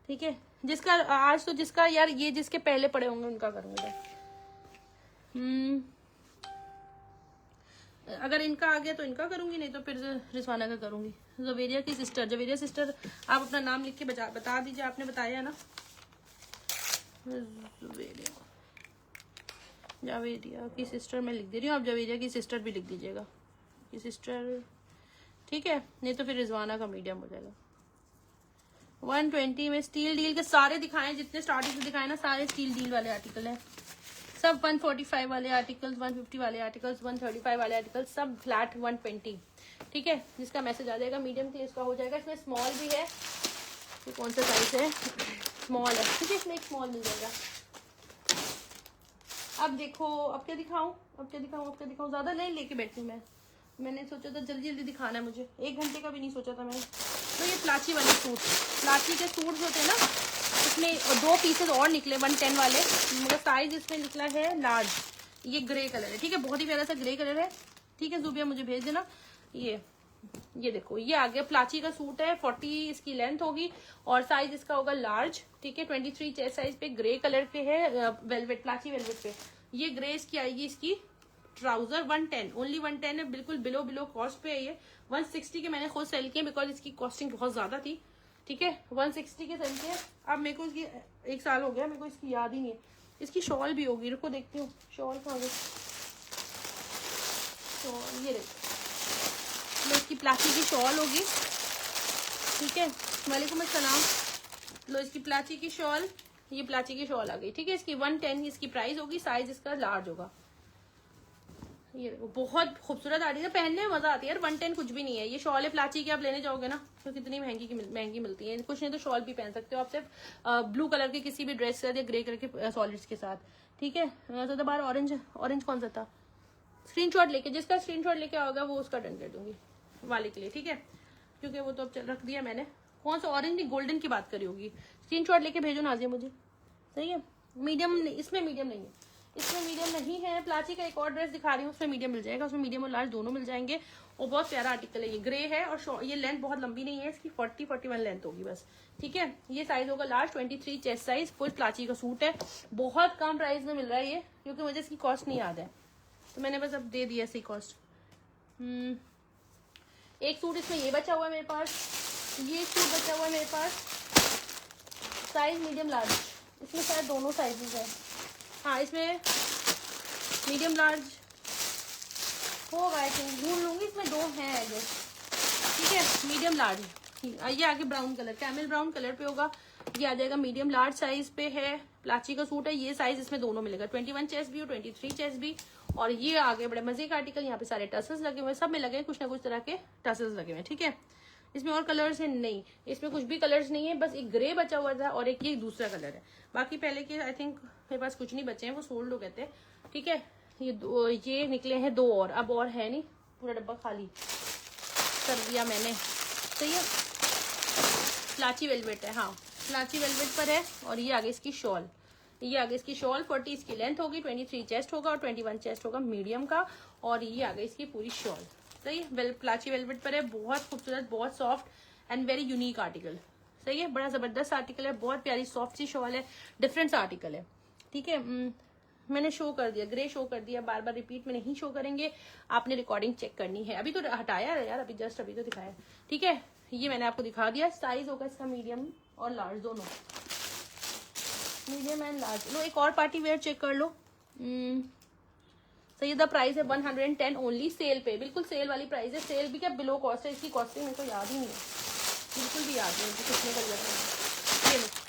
ठीक है। जिसका आज तो जिसका यार ये जिसके पहले पड़े होंगे उनका करूंगा। अगर इनका आ गया तो इनका करूंगी, नहीं तो फिर रिजवाना का करूंगी। जवेरिया की सिस्टर, जवेरिया सिस्टर आप अपना नाम लिख के बता दीजिए, आपने बताया ना। जावेरिया की सिस्टर मैं लिख दे रही हूँ, आप जवेरिया की सिस्टर भी लिख दीजिएगा की सिस्टर, ठीक है। नहीं तो फिर रिजवाना का मीडियम हो जाएगा। 120 में स्टील डील के सारे दिखाए, जितने स्टार्टिंग से दिखाए ना सारे स्टील डील वाले आर्टिकल हैं सब। 145 वाले आर्टिकल्स, 150 वाले आर्टिकल्स, 135 वाले आर्टिकल्स, सब फ्लैट 120, ठीक है। जिसका मैसेज आ जाएगा मीडियम के इसका हो जाएगा। इसमें स्मॉल भी है, ये कौन सा साइज है, स्मॉल है, ठीक है। इसमें एक स्मॉल मिल जाएगा। अब देखो, अब क्या दिखाऊं, ज्यादा नहीं लेके बैठी हूँ मैंने सोचा था जल्दी जल्दी दिखाना है मुझे, 1 घंटे का भी नहीं सोचा था मैंने। तो ये प्लाची वाले सूट, प्लाची के सूट होते हैं ना, इसमें 2 पीसेस और निकले 110 वाले, मगर साइज इसमें निकला है लार्ज। ये ग्रे कलर है, ठीक है, बहुत ही प्यारा सा ग्रे कलर है, ठीक है। जुबिया मुझे भेज देना। ये देखो, ये आ गया प्लाची का सूट है, 40 इसकी लेंथ होगी और साइज इसका होगा लार्ज, ठीक है। 23 चेस्ट साइज पे ग्रे कलर पे है, वेलवेट, प्लाची वेलवेट पे। ये ग्रे इसकी आएगी, इसकी ट्राउजर 110, ओनली 110 है, बिल्कुल बिलो कॉस्ट पे है ये। 160 के मैंने खुद सेल किए बिकॉज इसकी कॉस्टिंग बहुत ज्यादा थी, ठीक है। 160 के सेल किए। अब मेरे को इसकी 1 साल हो गया, मेरे को इसकी याद ही नहीं है। इसकी शॉल भी होगी, रुको देखती हूँ शॉल कहाँ गई। शॉल ये देखो, लो इसकी प्लाची की शॉल होगी, ठीक है। वालेकुम अस्सलाम। लो इसकी प्लाची की शॉल, ये प्लाची की शॉल आ गई, ठीक है। इसकी 110 इसकी प्राइस होगी, साइज इसका लार्ज होगा। ये देखो, बहुत खूबसूरत आ रही है, पहनने में मजा आती है यार। 110 कुछ भी नहीं है, ये शॉल है प्लाची की, आप लेने जाओगे ना तो कितनी महंगी मिलती है। कुछ नहीं तो शॉल भी पहन सकते हो आप, सिर्फ ब्लू कलर के किसी भी ड्रेस के साथ या ग्रे कलर के सॉलिड्स के साथ, ठीक है। तो बार ऑरेंज कौन सा था, स्क्रीनशॉट लेके, जिसका स्क्रीनशॉट लेके आओगे वो उसका डन कर दूंगी वाले के लिए, ठीक है। क्योंकि वो तो अब रख दिया मैंने। कौन सा ऑरेंज नहीं, गोल्डन की बात करी होगी। स्क्रीनशॉट लेके भेजो नाजिया मुझे, सही है। मीडियम इसमें मीडियम नहीं है, इसमें मीडियम नहीं है। प्लाची का एक और ड्रेस दिखा रही हूँ, उसमें मीडियम मिल जाएगा, उसमें मीडियम और लार्ज दोनों मिल जाएंगे। और बहुत प्यारा आर्टिकल है, ये ग्रे है और ये लेंथ बहुत लंबी नहीं है, इसकी 40-41 लेंथ होगी बस, ठीक है। ये साइज होगा लार्ज, 23 चेस्ट साइज, फुल प्लाची का सूट है। बहुत कम प्राइस में मिल रहा है ये, क्योंकि मुझे इसकी कॉस्ट नहीं याद है तो मैंने बस अब दे दिया इसकी कॉस्ट। एक सूट इसमें ये बचा हुआ है मेरे पास, ये एक सूट बचा हुआ है मेरे पास, साइज मीडियम लार्ज, इसमें शायद दोनों साइजेस है। हाँ इसमें मीडियम लार्ज होगा, आई थिंक ढूंढ लूंगी, इसमें 2 हैं आई गेस, ठीक है। मीडियम लार्ज, ये आगे brown colour, camel brown colour पे होगा, ये आ जाएगा मीडियम लार्ज साइज पे है। प्लाची का सूट है, ये साइज इसमें दोनों मिलेगा, 21 चेस्ट भी और 23 चेस्ट भी। और ये आगे बड़े मजे का आर्टिकल, यहाँ पे सारे टसल्स लगे हुए हैं, सब में लगे कुछ ना कुछ तरह के टसल्स लगे हुए हैं, ठीक है। इसमें और कलर्स है नहीं, इसमें कुछ भी कलर्स नहीं है, बस एक ग्रे बचा हुआ था और एक ये दूसरा कलर है। बाकी पहले के आई थिंक मेरे पास कुछ नहीं बचे हैं, वो सोल्ड हो गए थे, ठीक है। ये निकले हैं 2 और, अब और है नहीं, पूरा डब्बा खाली कर दिया मैंने। सही है, प्लाची वेलवेट है, हाँ प्लाची वेलवेट पर है। और ये आगे इसकी शॉल, ये आगे इसकी शॉल 40 इसकी लेंथ होगी, 23 चेस्ट होगा और 21 चेस्ट होगा मीडियम का। और ये आगे इसकी पूरी शॉल। सही है, प्लाची वेलवेट पर है, बहुत खूबसूरत, बहुत soft and very unique article. सही है, बड़ा जबरदस्त आर्टिकल है, बहुत प्यारी सॉफ्ट सी शॉल है, डिफरेंट आर्टिकल है। ठीक है, मैंने शो कर दिया, ग्रे शो कर दिया, बार बार रिपीट में नहीं शो करेंगे, आपने रिकॉर्डिंग चेक करनी है। अभी तो हटाया है यार, अभी जस्ट अभी तो दिखाया। ठीक है, ये मैंने आपको दिखा दिया। साइज होगा इसका मीडियम और लार्ज दोनों, मीडियम एंड लार्ज। लो एक और पार्टी वेयर चेक कर लो। सही, द प्राइस है 110 ओनली, सेल पे, बिल्कुल सेल वाली प्राइस है। सेल भी क्या बिलो कॉस्ट है, इसकी कॉस्टिंग मेरे को याद ही नहीं है, बिल्कुल भी याद नहीं है कितने का लग रहा है।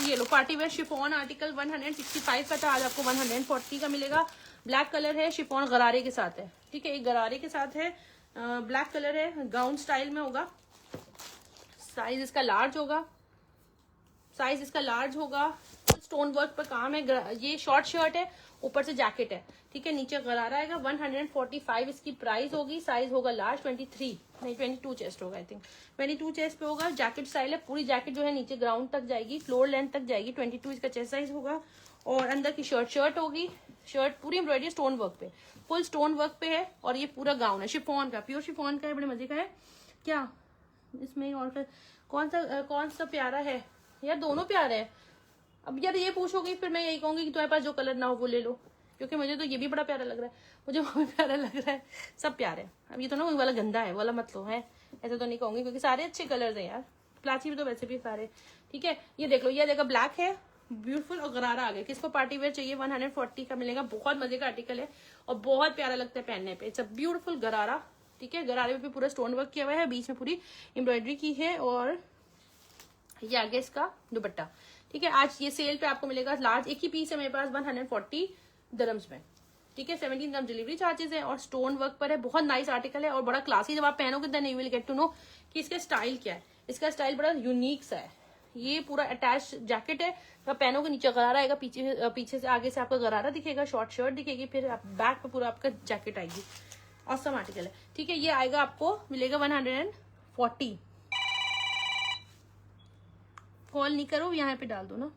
ये लो पार्टी वेयर शिफॉन आर्टिकल 165 का था, आज आपको 140 का मिलेगा। ब्लैक कलर है, शिफॉन गरारे के साथ है। ठीक है, एक गरारे के साथ है, ब्लैक कलर है, गाउन स्टाइल में होगा। साइज इसका लार्ज होगा, साइज इसका लार्ज होगा। स्टोन वर्क पर काम है। ये शॉर्ट शर्ट है, ऊपर से जैकेट है। ठीक है, नीचे गरारा आएगा। 145 इसकी प्राइस होगी। साइज होगा लार्ज, 22 चेस्ट होगा, आई थिंक 22 चेस्ट पे होगा। जैकेट स्टाइल है, पूरी जैकेट जो है नीचे ग्राउंड तक जाएगी, फ्लोर लेंथ तक जाएगी। 22 इसका चेस्ट साइज होगा। और अंदर की शर्ट होगी, शर्ट पूरी एम्ब्रॉयडरी स्टोन वर्क पे, फुल स्टोन वर्क पे है। और ये पूरा गाउन है शिफॉन का, प्योर शिफॉन का है, बड़े मजे का है। क्या इसमें और कौन सा प्यारा है यार, दोनों प्यारे हैं। अब यार ये पूछोगी फिर मैं यही कहूंगी कि तुम्हारे पास जो कलर ना हो वो ले लो, क्योंकि मुझे तो ये भी बड़ा प्यारा लग रहा है, मुझे वो भी प्यारा लग रहा है, सब प्यारे हैं। अब ये तो ना वही वाला गंदा है वाला मत लो, है ऐसा तो नहीं कहूंगी, क्योंकि सारे अच्छे कलर्स हैं यार। प्लाची भी तो वैसे भी सारे। ठीक है, ये देख लो, ये देखो ब्लैक है, ब्यूटीफुल और गरारा आ गया। किसको पार्टी वेयर चाहिए 140 का मिलेगा। बहुत मजे का आर्टिकल है और बहुत प्यारा लगता है पहनने पे। इट्स अ ब्यूटीफुल गरारा। ठीक है, गरारे पे पूरा स्टोन वर्क किया हुआ है, बीच में पूरी एम्ब्रॉयडरी की है। और ये आगे इसका दुपट्टा। ठीक है, आज ये सेल पे आपको मिलेगा लार्ज, एक ही पीस है मेरे पास 140 दिरहम्स में। ठीक है, 17 दिरहम डिलीवरी चार्जेस है और स्टोन वर्क पर है। बहुत नाइस आर्टिकल है और बड़ा क्लासी। जब आप पहनोगे then you will get to know कि इसका स्टाइल क्या है। इसका स्टाइल बड़ा यूनिक सा है। ये पूरा अटैच जैकेट है, जब आप पहनोगे नीचे गरारा आएगा, पीछे से आगे से आपका गरारा दिखेगा, शॉर्ट शर्ट दिखेगी, फिर आप बैक पे पूरा आपका जैकेट आएगी। ऑसम आर्टिकल है। ठीक है, ये आएगा आपको मिलेगा 140। कॉल नहीं करो, यहाँ पे डाल दो ना।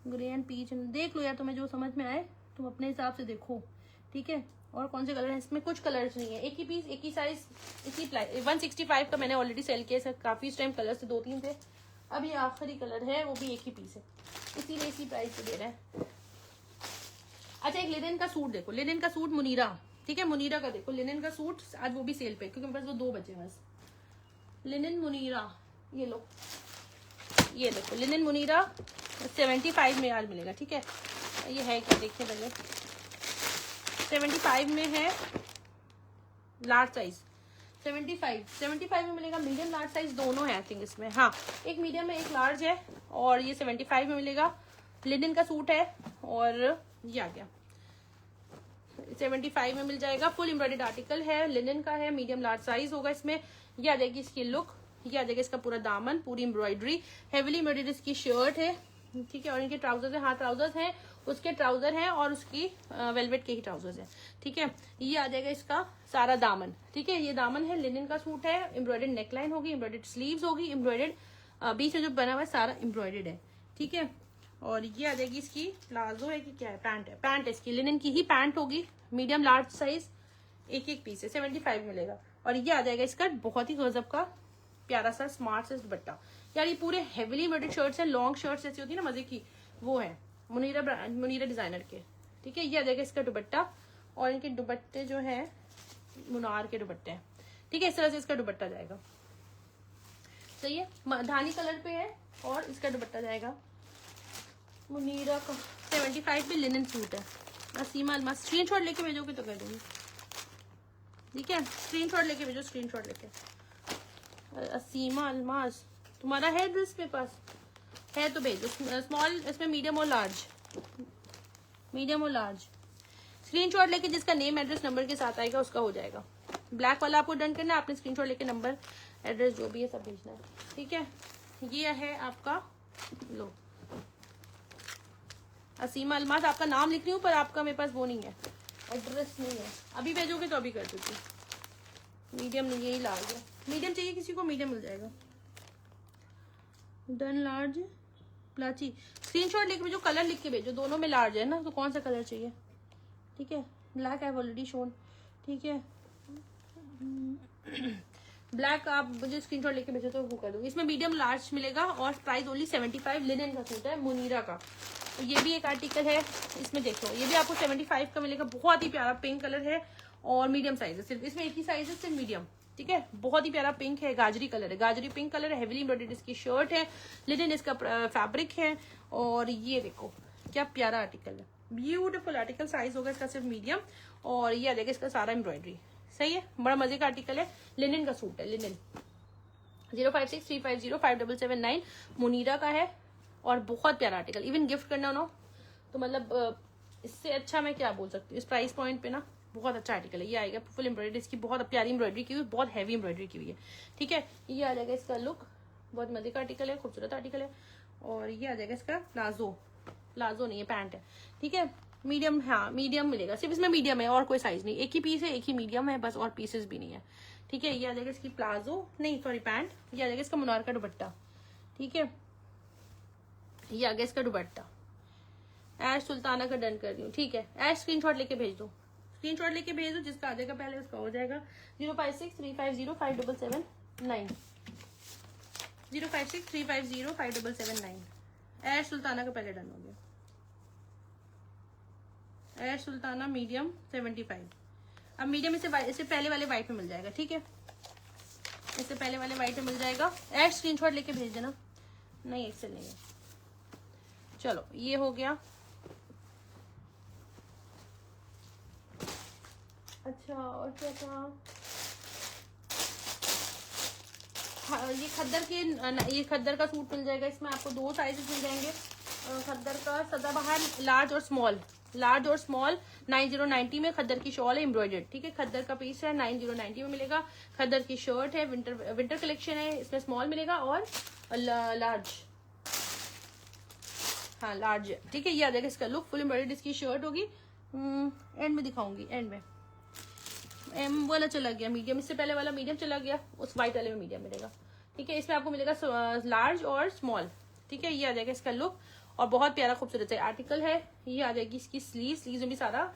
ग्रे एंड पीच देख लो यार, तुम्हें जो समझ में आए तुम अपने हिसाब से देखो। ठीक है, और कौन से कलर हैं इसमें? कुछ कलर्स नहीं है, एक ही पीस, एक ही साइज, एक ही प्राइस। 165 का मैंने ऑलरेडी सेल किया, काफी टाइम कलर से 2-3 थे। अब ये आखिरी कलर है, वो भी एक ही पीस है, इसीलिए इसी प्राइस पे दे रहे हैं। अच्छा, एक लिनन का सूट देखो, लिनन का सूट मुनीरा। ठीक है, मुनीरा का देखो, लिनन का सूट आज वो भी सेल पे, क्योंकि मेरे पास वो 2 बचे बस। लिनन मुनीरा, ये लो, ये देखो लिनन मुनीरा 75 में आज मिलेगा। ठीक है, ये है क्या देखिए पहले, 75 में है लार्ज साइज। 75 में मिलेगा। मीडियम लार्ज साइज दोनों है आई थिंक इसमें। हाँ, एक मीडियम है, एक लार्ज है। और ये 75 में मिलेगा। लिनन का सूट है और ये आ गया 75 में मिल जाएगा। फुल एम्ब्रॉयडर्ड आर्टिकल है, लिनन का है, मीडियम लार्ज साइज होगा इसमें। ये आ जाएगी इसकी लुक, ये आ जाएगा इसका पूरा दामन, पूरी एम्ब्रॉयडरी, हेवीली एम्ब्रॉयडर्ड इसकी शर्ट है। ठीक है, और इनके ट्राउजर्स है, हाँ ट्राउजर्स हैं, उसके ट्राउजर हैं और उसकी वेलवेट के ही ट्राउजर्स हैं। ठीक है, ये आ जाएगा इसका सारा दामन। ठीक है, ये दामन है, लिनन का सूट है, एम्ब्रॉयडर्ड नेकलाइन होगी, एम्ब्रॉयडर्ड स्लीव्स होगी, एम्ब्रॉयडर्ड बीच में जो बना हुआ है सारा एम्ब्रॉयडर्ड है। ठीक है, और ये आ जाएगी इसकी प्लाजो है कि क्या है, पैंट है, पैंट है इसकी, लिनन की ही पैंट होगी, मीडियम लार्ज साइज, एक पीस है, 75 मिलेगा। और ये आ जाएगा इसका बहुत ही गजब का प्यारा सा स्मार्ट सा दुपट्टा। यार ये पूरे हेवीली एम्ब्रॉयडर्ड शर्ट्स हैं, लॉन्ग शर्ट्स जैसी होती है ना मजे की, वो है मुनीरा डिजाइनर के। ठीक है, ये आ जाएगा इसका दुपट्टा और इनके दुपट्टे जो है मुनार के दुपट्टे हैं। ठीक है, इस तरह से इसका दुपट्टा जाएगा। सही है, धानी कलर पे है और इसका दुपट्टा जाएगा मुनीरा का। 75 पे लिनन सूट है। असीमा अलमास, स्क्रीनशॉट लेके भेजोगे तो कह दूंगी। ठीक है, स्क्रीनशॉट लेके भेजो, स्क्रीनशॉट लेके। असीमा अलमास, तुम्हारा है ड्रेस मेरे पास है तो भेजो। स्मॉल, इसमें मीडियम और लार्ज, मीडियम और लार्ज। स्क्रीनशॉट लेके जिसका नेम एड्रेस नंबर के साथ आएगा उसका हो जाएगा। ब्लैक वाला आपको डन करना है, आपने स्क्रीनशॉट लेके नंबर एड्रेस जो भी है सब भेजना है। ठीक है, ये है आपका लो असीमा अल्मास, आपका नाम लिख रही हूँ पर आपका मेरे पास वो नहीं है, एड्रेस नहीं है। अभी भेजोगे तो अभी कर दूँगी। मीडियम नहीं, यही लार्ज है। मीडियम चाहिए किसी को, मीडियम मिल जाएगा। डन लार्ज प्लाची, स्क्रीनशॉट लेके भेजो, कलर लिख के भेजो, दोनों में लार्ज है ना, तो कौन सा कलर चाहिए। ठीक है, black I have already shown. ठीक है, ब्लैक आप मुझे स्क्रीनशॉट लेके भेजो तो वो कर दूंगी। इसमें मीडियम लार्ज मिलेगा और प्राइस ओनली 75। लिनन का सूट है मुनीरा का, तो ये भी एक आर्टिकल है। इसमें देखो ये भी आपको 75 का मिलेगा। बहुत ही प्यारा पिंक कलर है और मीडियम साइज है, सिर्फ इसमें एक ही साइज है, सिर्फ मीडियम। ठीक है, बहुत ही प्यारा पिंक है, गाजरी कलर है, गाजरी पिंक कलर है, हेवीली एम्ब्रॉयडर्ड इसकी शर्ट है, लिनन इसका फैब्रिक है। और ये देखो क्या प्यारा आर्टिकल है, ब्यूटीफुल आर्टिकल। साइज होगा इसका सिर्फ मीडियम और ये देखिए इसका सारा एम्ब्रॉयडरी सही है, बड़ा मजे का आर्टिकल है। लिनन का सूट है, लिनन 0563505779 मुनीरा का है और बहुत प्यारा आर्टिकल। इवन गिफ्ट करना हो तो मतलब इससे अच्छा मैं क्या बोल सकती हूँ, इस प्राइस पॉइंट पे ना बहुत अच्छा आर्टिकल है। ये आएगा फुल एम्ब्रॉयडरी, इसकी बहुत प्यारी एम्ब्रॉयडरी की हुई, बहुत हैवी एम्ब्रॉयडरी की हुई है। ठीक है, ये आ जाएगा इसका लुक, बहुत मजे का आर्टिकल है, खूबसूरत आर्टिकल है। और ये आ जाएगा इसका प्लाजो, प्लाजो नहीं है, पैंट है। ठीक है, मीडियम, हाँ मीडियम मिलेगा, सिर्फ इसमें मीडियम है और कोई साइज नहीं, एक ही पीस है, एक ही मीडियम है बस, और पीसेस भी नहीं है। ठीक है, ये आ जाएगा इसकी प्लाजो, नहीं सॉरी पैंट। ये आ जाएगा इसका मुनार का दुपट्टा। ठीक है, ये आ गया इसका दुपट्टा। ऐश सुल्ताना का डन कर रही हूँ। ठीक है, ऐश स्क्रीनशॉट लेके भेज दो, स्क्रीनशॉट लेके भेज दो, जिसका आ जाएगा पहले उसका हो जाएगा। 0563505779 0563505779। ऐश सुल्ताना का पहले डन हो गया। ऐश सुल्ताना मीडियम 75। अब मीडियम इससे पहले वाले वाइट में मिल जाएगा। ठीक है, इससे पहले वाले वाइट में मिल जाएगा। ऐश स्क्रीनशॉट लेके भेज देना, नहीं एक्सेल नहीं है। चलो ये हो गया। अच्छा और क्या था, हाँ ये खद्दर के, ये खद्दर का सूट मिल जाएगा। इसमें आपको 2 साइजेस मिल जाएंगे खद्दर का, सदाबहार लार्ज और स्मॉल, लार्ज और स्मॉल। 9090 में खद्दर की शॉल है एम्ब्रॉयडर्ड। ठीक है, खद्दर का पीस है, 9090 में मिलेगा। खद्दर की शर्ट है, विंटर कलेक्शन है, इसमें स्मॉल मिलेगा और लार्ज, हाँ लार्ज है। ठीक है, ये आ जाएगा इसका लुक, फुल एम्ब्रॉयडर्ड इसकी शर्ट होगी। एंड में दिखाऊंगी, एंड में। एम वाला चला गया मीडियम, इससे पहले वाला मीडियम चला गया, उस वाइट वाले में मीडियम मिलेगा। ठीक है, इसमें आपको मिलेगा लार्ज और स्मॉल। ठीक है, ये आ जाएगा इसका लुक और बहुत प्यारा खूबसूरत है आर्टिकल है। ये आ जाएगी इसकी स्लीव में भी सारा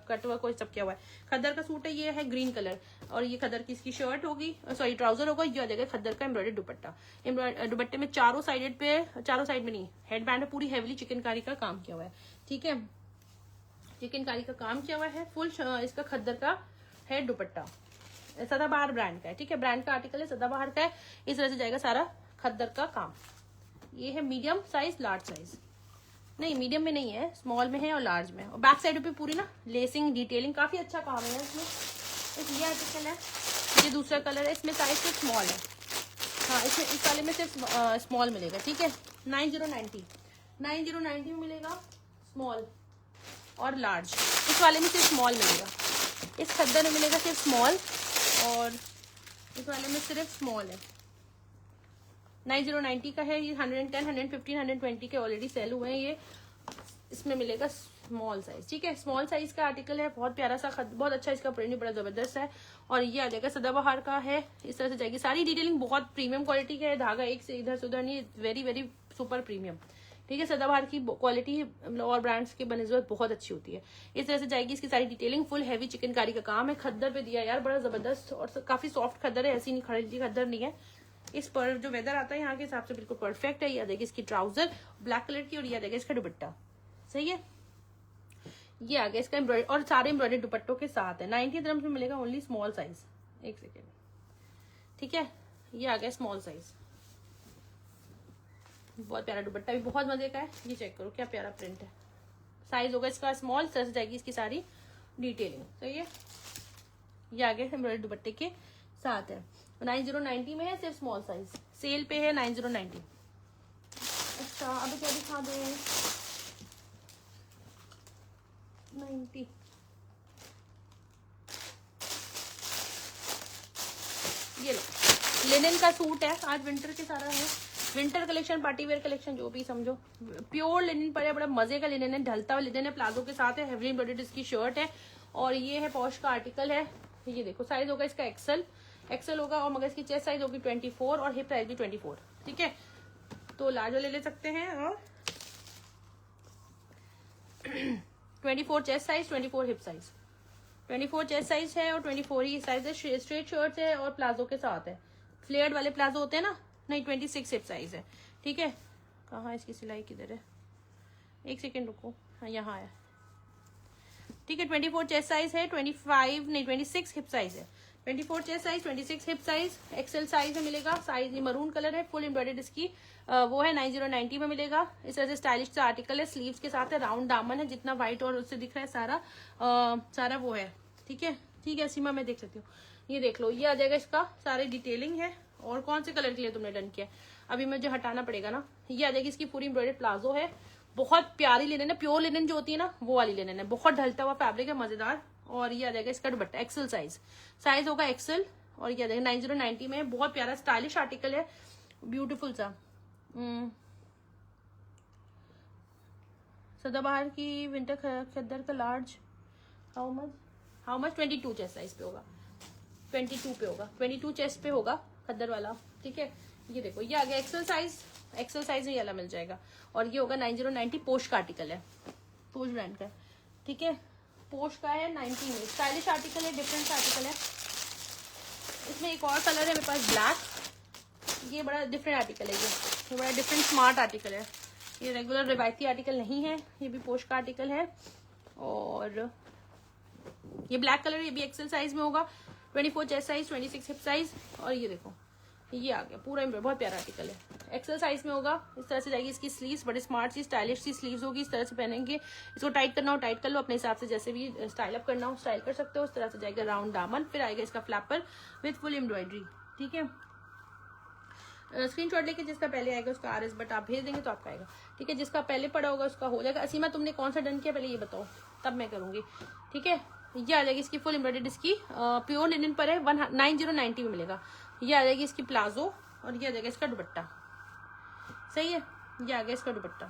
कट वर्क सब किया हुआ है। खद्दर का सूट है, ये है ग्रीन कलर और ये खद्दर की इसकी शर्ट होगी, सॉरी ट्राउजर होगा। ये आ जाएगा खद्दर का एम्ब्रॉयडर्ड दुपट्टा। दुपट्टे में चारों साइड में नहीं, हेड बैंड है, पूरी हेवीली चिकनकारी का काम किया हुआ है। ठीक है, चिकनकारी का काम किया हुआ है, फुल इसका खद्दर का है दुपट्टा, सदाबहार ब्रांड का है। ठीक है, ब्रांड का आर्टिकल है, सदाबहार का है। इस तरह से जाएगा सारा खद्दर का काम। ये है मीडियम साइज, लार्ज साइज नहीं, मीडियम में नहीं है, स्मॉल में है और लार्ज में। और बैक साइड पे पूरी ना लेसिंग डिटेलिंग काफी अच्छा काम है इसमें। ये आर्टिकल है, ये दूसरा कलर है, इसमें साइज सिर्फ स्मॉल है। हाँ, इसमें इस वाले में सिर्फ स्मॉल मिलेगा। ठीक है, 9090 में मिलेगा स्मॉल और लार्ज, इस वाले में सिर्फ स्मॉल मिलेगा। इस खद्दर में मिलेगा सिर्फ स्मॉल और इस वाले में सिर्फ स्मॉल है। 9090 का है ये। 110, 115, 120 के ऑलरेडी सेल हुए हैं ये। इसमें मिलेगा स्मॉल साइज। ठीक है, स्मॉल साइज का आर्टिकल है, बहुत प्यारा सा बहुत अच्छा इसका प्रिंट, बड़ा जबरदस्त है। और ये आ जाएगा सदाबहार का है, इस तरह से जाएगी सारी डिटेलिंग, बहुत प्रीमियम क्वालिटी का है, धागा एक से इधर से उधर नहीं, वेरी वेरी सुपर प्रीमियम। ठीक है, सदाबहार की क्वालिटी और ब्रांड्स के बनस्बत बहुत अच्छी होती है। इस तरह से जाएगी इसकी सारी डिटेलिंग, फुल हैवी चिकनकारी का काम है। खद्दर पे दिया यार, बड़ा जबरदस्त और काफी सॉफ्ट खद्दर है, ऐसी नहीं खड़ी खद्दर नहीं है। इस पर जो वेदर आता है यहाँ के हिसाब से बिल्कुल परफेक्ट है। ये आ जाएगी इसकी ट्राउजर ब्लैक कलर की और ये आ जाएगा इसका दुपट्टा। सही है, ये आ गया इसका एम्ब्रॉयडरी और सारे एम्ब्रॉयडरी दुपट्टों के साथ है। 90 दिरहम्स में मिलेगा ओनली स्मॉल साइज। एक सेकेंड, ठीक है, ये आ गया स्मॉल साइज, बहुत प्यारा दुपट्टा भी बहुत मजे का है। ये चेक करो क्या प्यारा प्रिंट है। साइज होगा इसका स्मॉल, सर जाएगी इसकी सारी डिटेलिंग। सही है, ये आ गया एम्ब्रॉयडरी दुपट्टे के साथ है। 9090 में है, सिर्फ स्मॉल साइज, सेल पे है 9090। अच्छा अभी क्या दिखा दे, 90 ये लो, लिनन का सूट है, आज विंटर के सारा है। Winter collection, party wear collection, जो भी समझो। प्योर लिनन पर है, बड़ा मजे का लिनन है, ढलता हुआ लिनन है, प्लाजो के साथ है, हेवी एम्ब्रॉयडर्ड इसकी शर्ट है। और ये है पॉश का आर्टिकल है। ये देखो साइज होगा इसका एक्सल होगा, और मगर इसकी चेस्ट साइज होगी 24 और हिप साइज भी 24। ठीक है, तो लार्ज ले सकते हैं। और 24 chest size, 24 hip size, 24 chest size है और 24 ही साइज है। स्ट्रेट शर्ट है और प्लाजो के साथ है, फ्लेयर्ड वाले प्लाजो होते हैं ना, नहीं 26 हिप साइज है। ठीक है, कहाँ इसकी सिलाई किधर है, एक सेकेंड रुको, हाँ यहाँ है। ठीक है, 24 चेस्ट साइज है, 26 हिप साइज है। 24 chest size, 26 hip size, XL size में मिलेगा। साइज ये मरून कलर है, फुल एम्ब्रॉयडर्ड इसकी वो है 9090 में मिलेगा। इस तरह से स्टाइलिश सा आर्टिकल है, स्लीव्स के साथ है, राउंड दामन है, जितना व्हाइट और उससे दिख रहा है सारा सारा वो है। ठीक है, ठीक है सीमा, मैं देख सकती हूँ। ये देख लो, ये आ जाएगा, इसका सारी डिटेलिंग है। और कौन से कलर के लिए तुमने डन किया, अभी मुझे हटाना पड़ेगा ना। ये आ जाएगी, इसकी पूरी एम्ब्रॉयडर्ड प्लाजो है, बहुत प्यारी लिनन है, प्योर लिनन जो होती है ना वो वाली लिनन है, बहुत ढलता हुआ फैब्रिक है, मजेदार। और ये आ जाएगा इसका दुपट्टा, एक्सेल साइज होगा एक्सेल। और ये आ जाएगा 9090 में, बहुत प्यारा स्टाइलिश आर्टिकल है, ब्यूटीफुल सा। सदाबहार की विंटर खद्दर का large how much 22 chest size पे होगा, 22 पे होगा, 22 चेस्ट पे होगा खद्दर वाला। ठीक है, ये देखो ये आ गया एक्सेल साइज में ये वाला मिल जाएगा। और ये होगा 9090, पोश का आर्टिकल है, पोश ब्रांड का है। ठीक है, पोश का है 90 में, स्टाइलिश आर्टिकल है, डिफरेंट आर्टिकल है। इसमें एक और कलर है मेरे पास, ब्लैक। ये बड़ा डिफरेंट आर्टिकल है, ये बड़ा डिफरेंट स्मार्ट आर्टिकल है, ये रेगुलर रिवायती आर्टिकल नहीं है, ये भी पोश का आर्टिकल है। और ये ब्लैक कलर, ये भी एक्सेल साइज में होगा, 24 चेस्ट साइज, 26 हिप साइज। और ये देखो ये आ गया पूरा, बहुत प्यारा आर्टिकल है, एक्सेल साइज में होगा। इस तरह से जाएगी इसकी स्लीव्स, बड़ी स्मार्ट सी स्टाइलिश सी स्लीव्स होगी, इस तरह से पहनेंगे। इसको टाइट करना हो टाइट कर लो, अपने हिसाब से जैसे भी स्टाइल अप करना हो स्टाइल कर सकते हो। इस तरह से जाएगा राउंड दामन, फिर आएगा इसका फ्लैपर विथ फुल एम्ब्रॉयडरी। ठीक है, स्क्रीनशॉट लेके जिसका पहले आएगा उसका RS बट आप भेज देंगे तो आपका आएगा। ठीक है, जिसका पहले पड़ा होगा उसका हो जाएगा। असीमा तुमने कौन सा डन किया पहले ये बताओ, तब मैं करूंगी। ठीक है, ये आ जाएगी इसकी फुल एम्ब्रॉयडर्ड, इसकी प्योर लिनन पर है, 9090 में मिलेगा। ये आ जाएगी इसकी प्लाजो, और ये आ जाएगा इसका दुपट्टा। सही है, ये आ गया इसका दुपट्टा,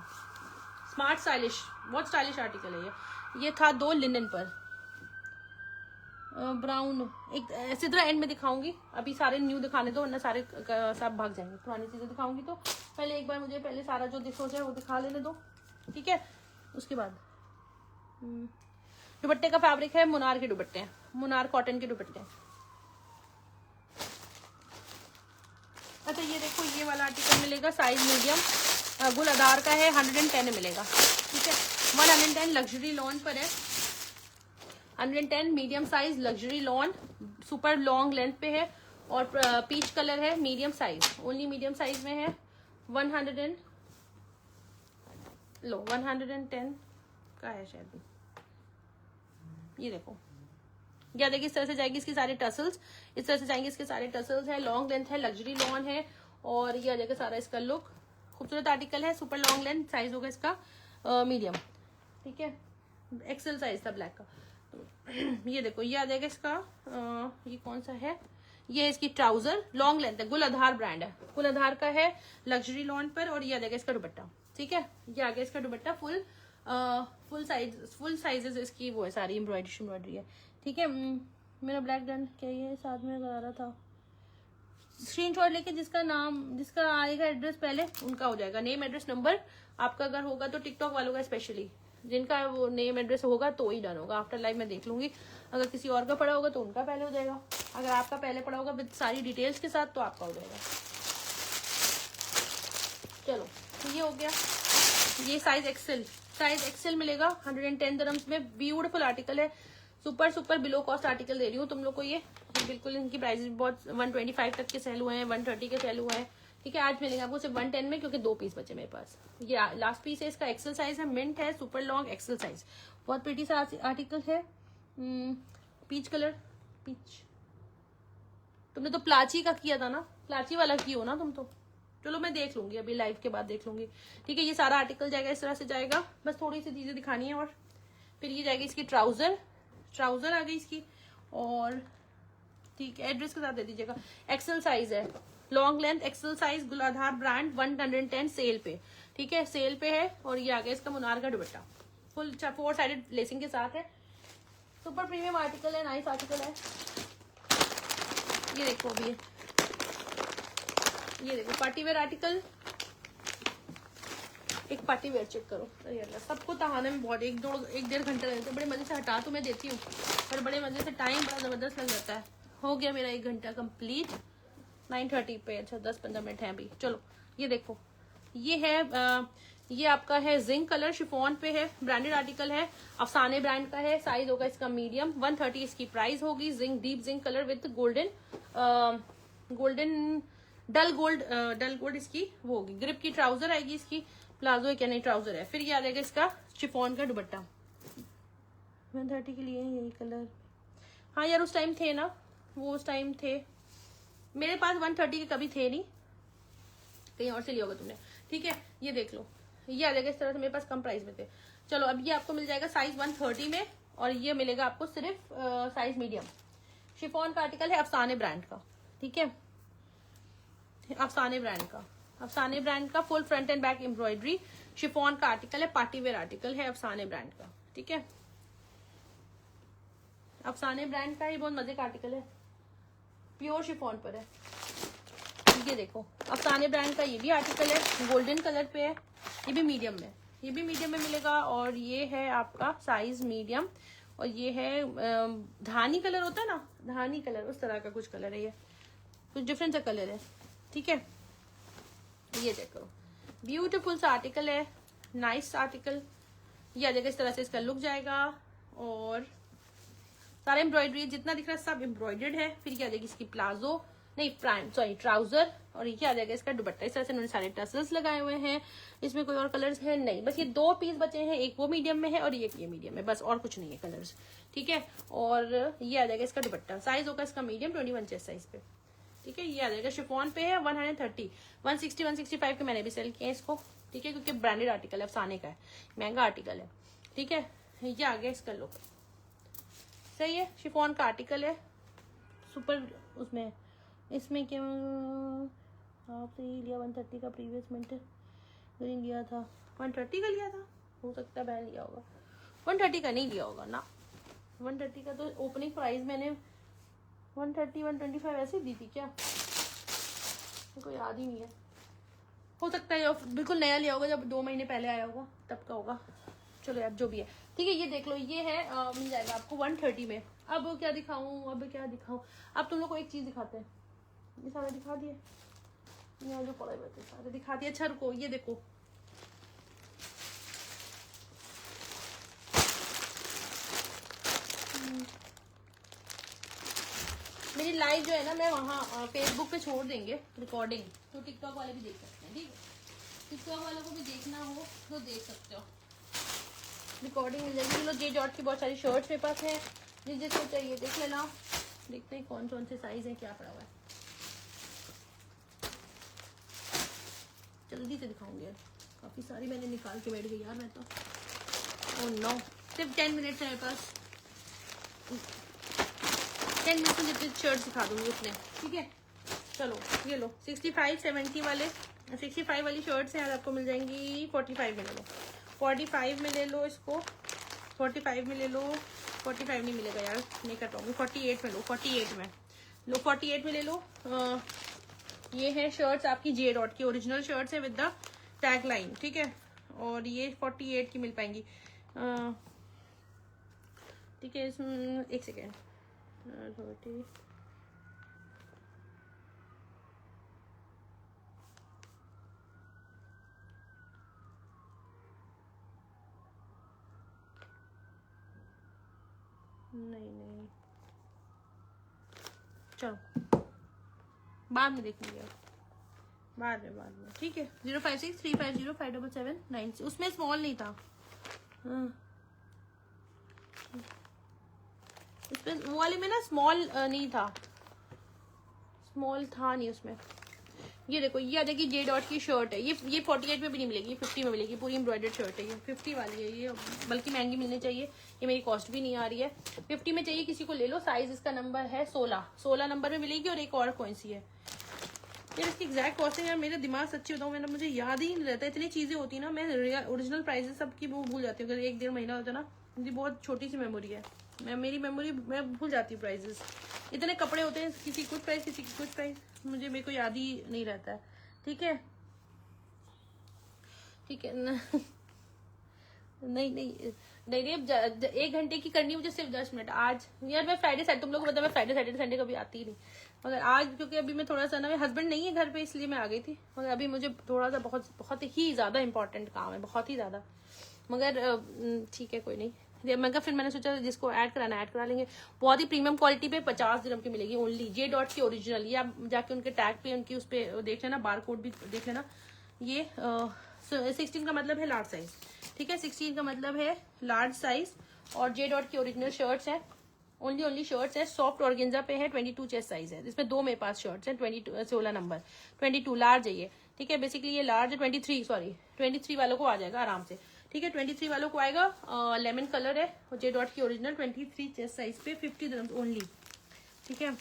स्मार्ट स्टाइलिश, बहुत स्टाइलिश आर्टिकल है ये था 2 लिनन पर। ब्राउन एक इसी तरह एंड में दिखाऊंगी, अभी सारे न्यू दिखाने दो वरना सारे सब भाग जाएंगे। पुरानी चीजें दिखाऊंगी तो पहले एक बार मुझे पहले सारा जो दिखो जाए वो दिखा लेने दो। ठीक है, उसके बाद दुपट्टे का फैब्रिक है मुनार के दुपट्टे हैं, मुनार कॉटन के दुपट्टे हैं। अच्छा ये देखो, ये वाला आर्टिकल मिलेगा साइज मीडियम, गुल आधार का है, 110 में मिलेगा। ठीक है, 110 लग्जरी लॉन पर है, 110 medium size luxury lawn, super long length पे है। और पीच कलर है, medium size, only medium size में है। 110 का है शायद, ये देखो। या देखिए इस तरह से जाएगी इसकी सारे टसल्स, इस तरह से जाएंगे इसके सारे टसल्स है, लॉन्ग लेंथ है, लग्जरी लॉन है। और ये आ जाएगा सारा इसका लुक, खूबसूरत आर्टिकल है, सुपर लॉन्ग लेंथ, साइज होगा इसका मीडियम। ठीक है, एक्सेल साइज था ब्लैक का। तो ये देखो ये आ जाएगा इसका ये कौन सा है, ये है इसकी ट्राउजर, लॉन्ग लेंथ है, गुल आधार ब्रांड है, गुल आधार का है, लग्जरी लॉन पर। और ये आ जाएगा इसका दुपट्टा। ठीक है, ये आ गया इसका दुपट्टा, फुल साइजेस इसकी वो है, सारी एम्ब्रॉयडरी है। ठीक है, मेरा ब्लैक डन क्या ये साथ में करा रहा था। स्क्रीनशॉट लेके जिसका आएगा एड्रेस पहले उनका हो जाएगा, नेम एड्रेस नंबर आपका अगर होगा तो, टिकटॉक वालों का स्पेशली, जिनका वो नेम एड्रेस होगा तो ही डन होगा। आफ्टर लाइव मैं देख लूंगी, अगर किसी और का पड़ा होगा तो उनका पहले हो जाएगा, अगर आपका पहले पड़ा होगा विद सारी डिटेल्स के साथ तो आपका हो जाएगा। चलो तो ये हो गया, ये साइज एक्सेल मिलेगा 110 दिरहम्स में, ब्यूटीफुल आर्टिकल है, सुपर बिलो कॉस्ट आर्टिकल दे रही हूँ तुम लोग को ये बिल्कुल। इनकी प्राइसेस बहुत 125 तक के सेल हुए हैं, 130 के सेल हुए हैं। ठीक है, आज मिलेंगे आपको सिर्फ 110 में, क्योंकि 2 पीस बचे मेरे पास। ये लास्ट पीस है, इसका एक्सेल साइज है, मिंट है, सुपर लॉन्ग एक्सेल साइज, बहुत प्रीटी सा आर्टिकल है। पीच कलर, पीच तुमने तो प्लाची का किया था ना, प्लाची वाला किया हो ना तुम तो। चलो मैं देख लूंगी, अभी लाइव के बाद देख लूंगी। ठीक है, ये सारा आर्टिकल जाएगा इस तरह से जाएगा, बस थोड़ी सी चीजें दिखानी है। और फिर ये जाएगी इसकी ट्राउजर आ गई इसकी। और ठीक है, एड्रेस के साथ दे दीजिएगा, एक्सेल साइज है, लॉन्ग लेंथ एक्सल साइज गुलाधार ब्रांड 110 सेल पे, ठीक है, सेल पे है। और ये आ गया इसका मुनार का दुपट्टा, फुल 4 साइडेड लेसिंग के साथ है। सुपर प्रीमियम आर्टिकल है, नाइस आर्टिकल है। ये देखो अभी ये देखो पार्टी वेयर आर्टिकल, एक पार्टी वेयर चेक करो। अरे अल्लाह, सबको तहाने में बहुत 1-1.5 घंटा लगता है। बड़े मजे से हटा तो मैं देती हूँ, पर बड़े मजे से टाइम बड़ा जबरदस्त लग जाता है। हो गया मेरा 1 घंटा कंप्लीट 9:30 पे। अच्छा 10-15 मिनट है अभी। चलो ये देखो, ये है ये आपका है जिंक कलर, शिफॉन पे है, ब्रांडेड आर्टिकल है, अफसाने ब्रांड का है, साइज होगा इसका मीडियम, 130 इसकी प्राइस होगी। Zinc deep zinc colour with golden dull gold इसकी वो होगी। ग्रिप की ट्राउजर आएगी इसकी, प्लाजो है क्या, नहीं ट्राउजर है। फिर ये आ जाएगा इसका शिफॉन का दुपट्टा, 130 के लिए यही कलर। हाँ यार उस टाइम थे ना, वो उस टाइम थे मेरे पास, 130 के कभी थे नहीं, कहीं और से लिया होगा तुमने, ठीक है। ये देख लो, ये आ जाएगा इस तरह से, मेरे पास कम प्राइस में थे। चलो अब ये आपको मिल जाएगा साइज 130 में, और ये मिलेगा आपको सिर्फ साइज मीडियम। शिफॉन का आर्टिकल है, अफसाने ब्रांड का, ठीक है, अफसाने ब्रांड का full front end back embroidery. Chiffon का आर्टिकल है, पार्टी वेयर आर्टिकल है, अफसाने ब्रांड का, ठीक है। अफसाने ब्रांड का ये बहुत मजे का आर्टिकल है, प्योर शिफॉन पर है। ये देखो अफसाने ब्रांड का ये भी आर्टिकल है, गोल्डन कलर पे है, ये भी मीडियम में, ये भी मीडियम में मिलेगा। और ये है आपका साइज मीडियम, और ये है धानी कलर होता है ना, धानी कलर, उस तरह का कुछ कलर है, ये कुछ डिफरेंट सा कलर है, ठीक है। ये चेक करो, ब्यूटीफुल सा आर्टिकल है, नाइस आर्टिकल। ये आ जाएगा इस तरह से, इसका लुक जाएगा। और सारा एम्ब्रॉयडरी जितना दिख रहा है सब एम्ब्रॉयडर्ड है। फिर ये आ जाएगी इसकी प्लाजो नहीं पैंट सॉरी ट्राउजर, और ये आ जाएगा इसका दुपट्टा। इस तरह से उन्होंने सारे टसल्स लगाए हुए हैं। इसमें कोई और कलर्स है नहीं, बस ये 2 पीस बचे हैं, एक वो मीडियम में है और एक ये मीडियम में, बस और कुछ नहीं है कलर्स, ठीक है। और ये आ जाएगा इसका दुपट्टा, साइज होगा इसका मीडियम 21 चेस्ट साइज पे, ठीक है। ये आ जाएगा शिफॉन पे है, 130 160 165 के मैंने भी सेल किया इसको, ठीक है, क्योंकि ब्रांडेड आर्टिकल है, अफसाने का है, महंगा आर्टिकल है, ठीक है। ये आ गया इसका लुक, सही है, शिफॉन का आर्टिकल है, सुपर। उसमें इसमें क्या आपसे ही लिया 130 का, प्रीवियस मिनट ग्रीन लिया था, 130 का लिया था, हो सकता है बहन लिया होगा, 130 का नहीं लिया होगा ना, 130 का तो ओपनिंग प्राइस मैंने 130 125 ऐसे दी थी क्या, मुझको याद ही नहीं है। हो सकता है बिल्कुल नया लिया होगा, जब 2 महीने पहले आया होगा तब का होगा। चलो यार जो भी है, ठीक है। ये देख लो, ये है मिल जाएगा आपको 130 में। अब क्या दिखाऊं, अब तुम लोग को एक चीज दिखाते हैं, ये सारे दिखा दिए, यहाँ जो पड़े हुए थे सारे दिखा दिए। अच्छा रुको, ये देखो, मेरी लाइव जो है ना, मैं वहाँ फेसबुक पे छोड़ देंगे रिकॉर्डिंग, तो टिकटॉक वाले भी देख सकते हैं, ठीक है। टिकटॉक वालों को भी देखना हो तो देख सकते हो, रिकॉर्डिंग मिल जाएगी। लो जे जॉर्ज की बहुत सारी शर्ट्स मेरे पास है, जिसको चाहिए देख लेना। देखते हैं कौन कौन से साइज है, क्या पड़ा हुआ है, जल्दी से दिखाऊंगी यार, काफी सारी मैंने निकाल के बैठ गई यार मैं तो। ओह नो, सिर्फ 10 मिनट है मेरे पास, 10 मिनट में जितनी शर्ट दिखा दूंगी उतने, ठीक है। चलो ये लो 65-70 वाले 65 वाली शर्ट्स हैं यार, आपको मिल जाएंगी 45 में ले लो, 45 में ले लो इसको, 45 में ले लो, 45 नहीं मिलेगा यार, नहीं कर पाऊंगी, 48 में लो, 48 में लो, 48 में ले लो। ये है शर्ट्स आपकी जे डॉट की, ओरिजिनल शर्ट्स है विद द टैग लाइन, ठीक है। और ये 48 की मिल पाएंगी, ठीक है। इसमें एक सेकेंड, 30 नहीं, चलो बाद में देखेंगे, बाद में, ठीक है। 056-350-577-9, उसमें स्मॉल नहीं था, उसमें वो वाले में ना स्मॉल नहीं था, स्मॉल था नहीं उसमें। ये देखो, ये आ जाएगी जे डॉट की शर्ट है, ये 48 में भी नहीं मिलेगी, 50 में मिलेगी, पूरी एम्ब्रॉयडर्ड शर्ट है, ये 50 वाली है ये, बल्कि महंगी मिलनी चाहिए, ये मेरी कॉस्ट भी नहीं आ रही है। 50 में चाहिए किसी को ले लो, साइज इसका नंबर है 16 नंबर में मिलेगी। और एक और कौन सी है, यार इसकी एग्जैक्ट कॉस्टिंग, यार मेरा दिमाग सच्ची बताऊँ मैंने, मुझे याद ही नहीं रहता, इतनी चीजें होती ना, मैं ओरिजिनल प्राइसेस सबकी वो भूल जाती हूँ। अगर 1-1.5 महीना होता ना, मेरी बहुत छोटी सी मेमोरी है, मेरी मेमोरी मैं भूल जाती हूँ प्राइजेस। इतने कपड़े होते हैं, किसी कुछ प्राइस किसी की कुछ प्राइस, मेरे को याद ही नहीं रहता है। ठीक है नहीं नहीं नहीं, अब 1 घंटे की करनी मुझे सिर्फ 10 मिनट आज। यार मैं फ्राइडे सैटरडे, तुम लोग को पता है मैं फ्राइडे सैटरडे संडे कभी आती ही नहीं, मगर आज क्योंकि अभी मैं थोड़ा सा ना, मेरे हस्बैंड नहीं है घर पे इसलिए मैं आ गई थी, मगर अभी मुझे थोड़ा सा बहुत बहुत ही ज्यादा इंपॉर्टेंट काम है, बहुत ही ज्यादा। मगर ठीक है कोई नहीं, मैं फिर मैंने सोचा जिसको ऐड कराना ऐड करा लेंगे। बहुत ही प्रीमियम क्वालिटी पे 50 दिरहम की मिलेगी ओनली, जे डॉट की ओरिजिनल। ये आप जाके उनके टैग पे उनकी उस पर देख लेना, बार कोड भी देख लेना। ये 16 का मतलब है लार्ज साइज, ठीक है, 16 का मतलब है लार्ज साइज। और जे डॉट की ओरिजिनल शर्ट्स है, ओनली शर्ट्स है, सॉफ्ट ऑर्गेन्जा पे है, 22 चेस्ट साइज है, इसमें 2 मेरे पास शर्ट्स हैं, 16 नंबर 22 लार्ज है ये, ठीक है। बेसिकली ये लार्ज है, 23 वालों को आ जाएगा आराम से, ठीक है। 23 वालों को आएगा, लेमन कलर है, और जे डॉट की ओरिजिनल 23 चेस्ट साइज पे 50 दिरहम्स ओनली, ठीक है।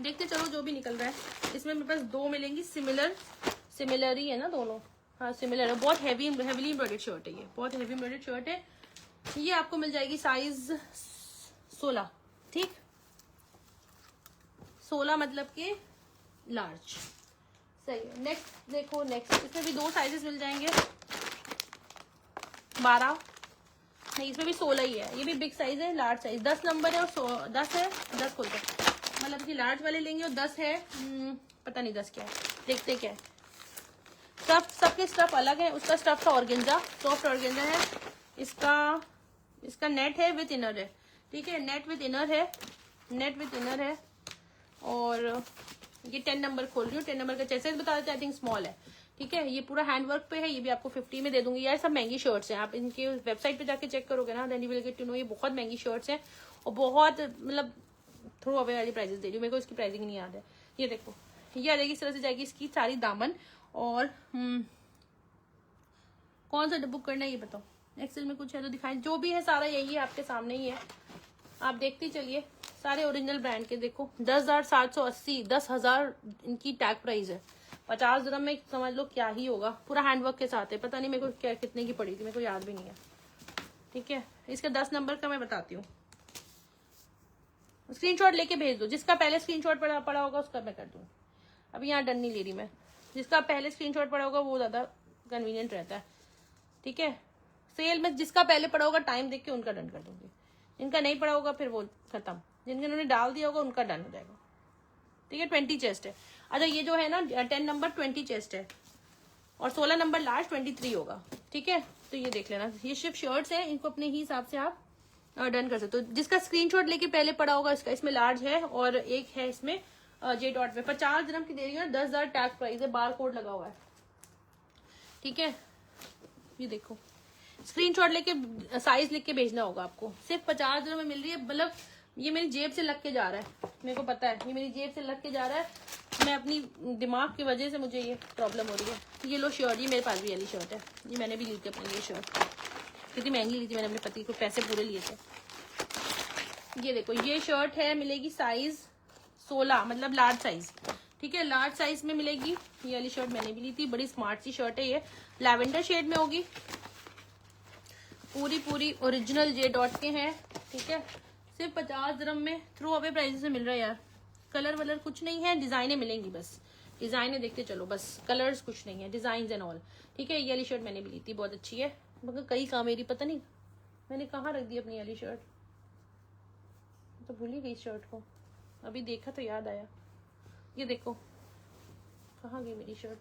देखते चलो जो भी निकल रहा है। इसमें मेरे पास 2 मिलेंगी सिमिलर ही है ना दोनों, हाँ सिमिलर है। बहुत हेवीली एम्ब्रॉयडर्ड शर्ट है ये, बहुत हेवी एम्ब्रॉयडर्ड शर्ट है। ये आपको मिल जाएगी साइज 16, ठीक, 16 मतलब के लार्ज, सही है। नेक्स्ट देखो, नेक्स्ट इसमें भी 2 साइजेस मिल जाएंगे, 12 नहीं, इसमें भी 16 ही है, ये भी बिग साइज है, लार्ज साइज 10 नंबर है और 10 है, 10 खोलते मतलब कि लार्ज वाले लेंगे, और 10 है, पता नहीं 10 क्या है, देखते क्या है। स्टफ, सबके स्टफ अलग है, उसका स्टफ था ऑर्गेन्जा, सॉफ्ट ऑर्गेन्जा है, इसका नेट है विथ इनर है, ठीक है, नेट विथ इनर है। और ये 10 नंबर खोल रही हूँ, 10 नंबर का चेस्ट साइज बता देते हैं, आई थिंक स्मॉल है, ठीक है। ये पूरा हैंडवर्क पे है, ये भी आपको 50 में दे दूंगी। यार सब महंगी शर्ट्स हैं, आप इनके वेबसाइट पे जाके चेक करोगे ना, then you will get to know, ये बहुत महंगी शर्ट्स हैं, और बहुत मतलब थ्रो अवे वाली प्राइसेस दे रही हूँ, मेरे को इसकी प्राइसिंग नहीं याद है। ये देखो, ये आ जाएगी, इस तरह से जाएगी इसकी सारी दामन। और कौन सा बुक करना है ये बताओ, एक्सेल में कुछ है तो दिखाएं, जो भी है सारा यही है, आपके सामने ही है, आप देखते चलिए। सारे ओरिजिनल ब्रांड के देखो, 10,780, 10,000 इनकी टैग प्राइस है, 50 दिरहम में समझ लो क्या ही होगा, पूरा हैंडवर्क के साथ है, पता नहीं मेरे को क्या कितने की पड़ी थी, मेरे को याद भी नहीं है, ठीक है। इसका 10 नंबर का मैं बताती हूँ, स्क्रीनशॉट लेके भेज दो, जिसका पहले स्क्रीनशॉट पड़ा होगा उसका मैं कर दूँ, अभी यहाँ डन नहीं ले रही मैं, जिसका पहले स्क्रीनशॉट पड़ा होगा वो ज्यादा कन्वीनियंट रहता है, ठीक है। सेल में जिसका पहले पड़ा होगा टाइम देख के उनका डन कर दूंगी, जिनका नहीं पड़ा होगा फिर वो खत्म, जिनके उन्होंने डाल दिया होगा उनका डन हो जाएगा, ठीक है। 20 चेस्ट है, अच्छा ये जो है ना 10 नंबर 20 चेस्ट है, और 16 नंबर लार्ज 23 होगा, ठीक है। तो ये देख लेना, ये सिर्फ शर्ट्स है, इनको अपने ही हिसाब से आप डन कर सकते हो। जिसका स्क्रीनशॉट लेके पहले पड़ा होगा इसका, इसमें लार्ज है और एक है इसमें जे डॉट में, 50 दिरहम की दे रही है, 10,000 टैग प्राइस है, बार कोड लगा हुआ है, ठीक है। ये देखो, स्क्रीनशॉट लेके साइज लिख के भेजना होगा आपको, सिर्फ 50 दिरहम में मिल रही है, मतलब ये मेरी जेब से लग के जा रहा है, मेरे को पता है ये मेरी जेब से लग के जा रहा है, मैं अपनी दिमाग की वजह से मुझे ये प्रॉब्लम हो रही है। ये लो शर्ट, ये मेरे पास भी वाली शर्ट है, ये मैंने भी ली थी अपने लिए शर्ट, कितनी महंगी ली थी मैंने, अपने पति को पैसे पूरे लिए थे। ये देखो, ये शर्ट है, मिलेगी साइज 16 मतलब लार्ज साइज, ठीक है, लार्ज साइज में मिलेगी। ये वाली शर्ट मैंने भी ली थी, बड़ी स्मार्ट सी शर्ट है, ये लैवेंडर शेड में होगी, पूरी ओरिजिनल जे डॉट के हैं, ठीक है। सिर्फ 50 दिरहम में थ्रू अवे प्राइस में मिल रहा है यार, कलर वलर कुछ नहीं है, डिजाइनें मिलेंगी बस, डिजाइनें देखते चलो बस, कलर्स कुछ नहीं है, डिजाइन एंड ऑल, ठीक है। ये वाली शर्ट मैंने भी ली थी, बहुत अच्छी है, मगर कई काम मेरी पता नहीं मैंने कहाँ रख दी अपनी वाली शर्ट, तो भूल ही गई शर्ट को, अभी देखा तो याद आया। ये देखो कहाँ गई मेरी शर्ट,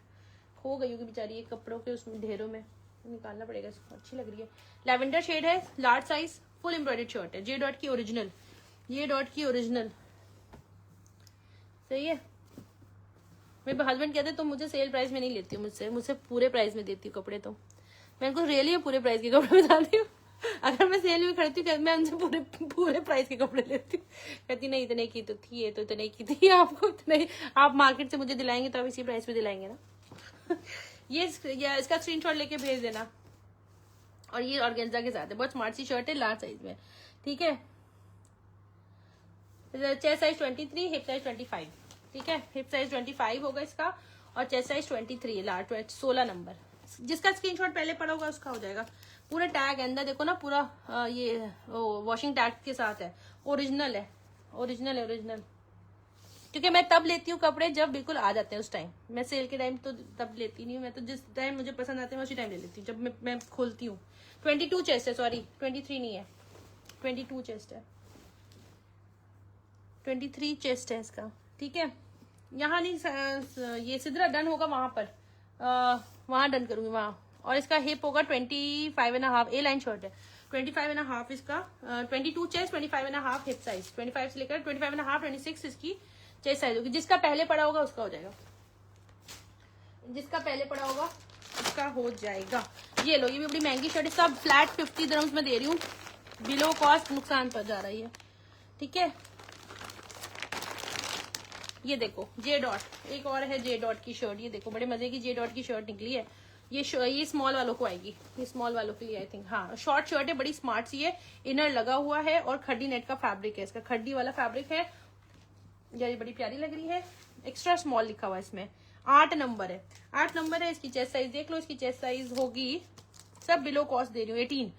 खो गई होगी बेचारी, ये कपड़ों के उसमें ढेरों में, निकालना पड़ेगा इसको, अच्छी लग रही है, लैवेंडर शेड है, large size, full embroidered shirt है, जे डॉट की ओरिजिनल, ये डॉट की ओरिजिनल, सही है। मेरे हस्बैंड कहते तुम मुझे सेल प्राइस में नहीं लेती हो, मुझसे पूरे प्राइस में देती हूँ कपड़े, तो मैं उनको रियली पूरे प्राइस के कपड़े बताती हूँ, अगर मैं सेल में खरीदती हूँ मैं उनसे पूरे प्राइस के कपड़े लेती हूँ, कहती नहीं इतने की तो थी, ये तो इतने की थी, आपको इतने, आप मार्केट से मुझे दिलाएंगे तो आप इसी प्राइस पे दिलाएंगे ना। ये इसका स्क्रीनशॉट लेके भेज देना, और ये ऑर्गेन्जा के साथ है, बहुत स्मार्ट सी शर्ट है, लार्ज साइज में, ठीक है। चेस्ट साइज 23, हिप साइज 25, ठीक है। हिप साइज 25 होगा इसका और चेस्ट साइज 23 लार्ज 16 नंबर। जिसका स्क्रीनशॉट पहले पड़ा होगा उसका हो जाएगा। पूरा टैग अंदर देखो ना, पूरा ये वॉशिंग टैग के साथ है, ओरिजिनल है, ओरिजिनल। क्योंकि मैं तब लेती हूँ कपड़े जब बिल्कुल आ जाते हैं उस टाइम। मैं सेल के टाइम तो तब लेती नहीं हूँ, मैं तो जिस टाइम मुझे पसंद आते हैं मैं उसी टाइम ले लेती हूँ, जब मैं खोलती हूँ। 22 चेस्ट है, सॉरी 23 नहीं है, 22 चेस्ट है, 23 चेस्ट है इसका, ठीक है। यहाँ नहीं, ये सिद्रा डन होगा वहां पर, वहां डन करूंगी वहां। और इसका हिप होगा 25.5, ए लाइन शर्ट है, 25.5 इसका, 22 चेस्ट 25.5 हिप साइज, 25 से लेकर 25.5 26 इसकी चेस्ट साइज होगी। जिसका पहले पड़ा होगा उसका हो जाएगा, जिसका पहले पड़ा होगा उसका हो जाएगा। ये लो, ये भी बड़ी महंगी शर्ट है, सब फ्लैट 50 दिरहम्स में दे रही हूँ, बिलो कॉस्ट नुकसान पर जा रही है, ठीक है। ये देखो जे डॉट, एक और है जे डॉट की शर्ट, ये देखो बड़े मजे की जे डॉट की शर्ट निकली है। ये स्मॉल वालों को आएगी, ये स्मॉल वालों के लिए आई थिंक, हाँ। शॉर्ट शर्ट है, बड़ी स्मार्ट सी है, इनर लगा हुआ है और खड्डी नेट का फैब्रिक है इसका, खड्डी वाला फैब्रिक है। ये बड़ी प्यारी लग रही है, एक्स्ट्रा स्मॉल लिखा हुआ है इसमें, 8 नंबर है, 8 नंबर है। इसकी चेस्ट साइज देख लो, इसकी चेस्ट साइज होगी, सब बिलो कॉस्ट दे रही हूँ 18,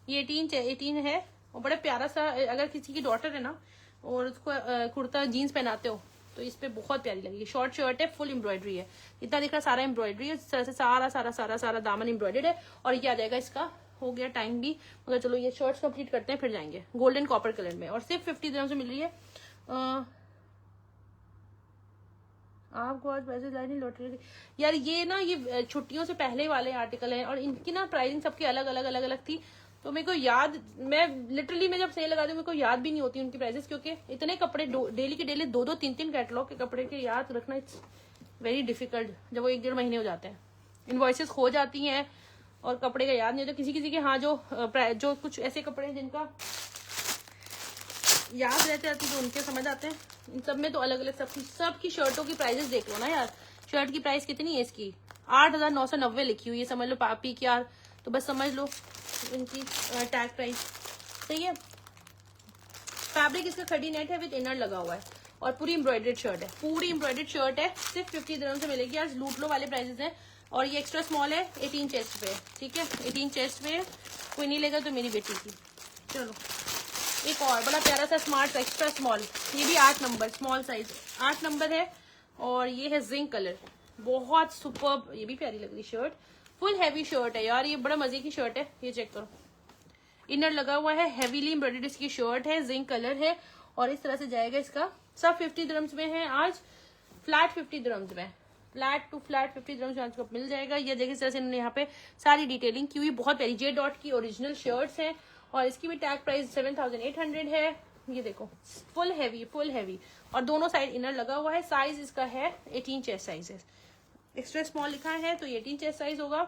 ये 18 है। और बड़ा प्यारा सा, अगर किसी की डॉटर है ना और उसको कुर्ता जीन्स पहनाते हो तो इस पे बहुत प्यारी लगेगी। शॉर्ट शर्ट है, फुल एम्ब्रॉयडरी है, इतना दिख रहा सारा एम्ब्रॉयडरी है, इस तरह से सारा दामन एम्ब्रॉयडर्ड है। और ये आ जाएगा, इसका हो गया टाइम भी, मगर चलो ये शर्ट्स कंप्लीट करते हैं फिर जाएंगे। गोल्डन कॉपर कलर में और सिर्फ 50 दिरहम से मिल रही है। आपको आज पैसे लाए नहीं लौट रही यार, ये ना ये छुट्टियों से पहले वाले आर्टिकल हैं और इनकी ना प्राइसिंग सबकी अलग अलग थी, तो मेरे को याद, मैं लिटरली मैं जब सेल लगाती हूँ मेरे को याद भी नहीं होती उनकी प्राइसेस, क्योंकि इतने कपड़े डेली के डेली 2-2 3-3 कैटलॉग के कपड़े के याद रखना इट्स वेरी डिफिकल्ट, जब वो 1-1.5 महीने हो जाते हैं, इनवॉइसेस खो जाती हैं और कपड़े का याद नहीं होता। किसी के हाँ जो कुछ ऐसे कपड़े हैं जिनका याद रहते आती तो उनके समझ आते हैं, इन सब में तो अलग अलग सबकी शर्टों की प्राइसेस देख लो ना यार। शर्ट की प्राइस कितनी है इसकी, 8,990 लिखी हुई है, समझ लो पापी की यार, तो बस समझ लो इनकी टैग प्राइस, सही है। फैब्रिक इसका खड़ी नेट है विद इनर लगा हुआ है और पूरी एम्ब्रॉयडर्ड शर्ट है, पूरी एम्ब्रॉयडर्ड शर्ट है, सिर्फ 50 दिरहम से मिलेगी। आज लूट लो वाले प्राइसेस हैं। और ये एक्स्ट्रा स्मॉल है, 18 चेस्ट पे, ठीक है, 18 चेस्ट पे, कोई नहीं लेगा तो मेरी बेटी की। चलो एक और बड़ा प्यारा सा स्मार्ट एक्स्ट्रा स्मॉल, ये भी 8 नंबर, स्मॉल साइज 8 नंबर है और ये है जिंक कलर, बहुत सुपर्ब, ये भी प्यारी लग रही शर्ट, फुल हैवी शर्ट है यार, ये बड़ा मजे की शर्ट है, ये चेक करो, इनर लगा हुआ है, हैवीली एम्ब्रॉयडर्ड इसकी शर्ट है, जिंक कलर है और इस तरह से जाएगा इसका। सब 50 दिरहम्स में है आज, फ्लैट 50 दिरहम्स में, फ्लैट टू फ्लैट 50 दिरहम्स में आपको मिल जाएगा। ये देखिए इस तरह से इन्होंने यहाँ पे सारी डिटेलिंग की हुई, बहुत प्यारी जे डॉट की ओरिजिनल शर्ट्स है और इसकी भी टैग प्राइस 7,800 है। ये देखो फुल हैवी और दोनों साइड इनर लगा हुआ है। साइज इसका है 18 चेस्ट साइज है, एक्स्ट्रा स्मॉल लिखा है तो ये 18 चेस्ट साइज होगा।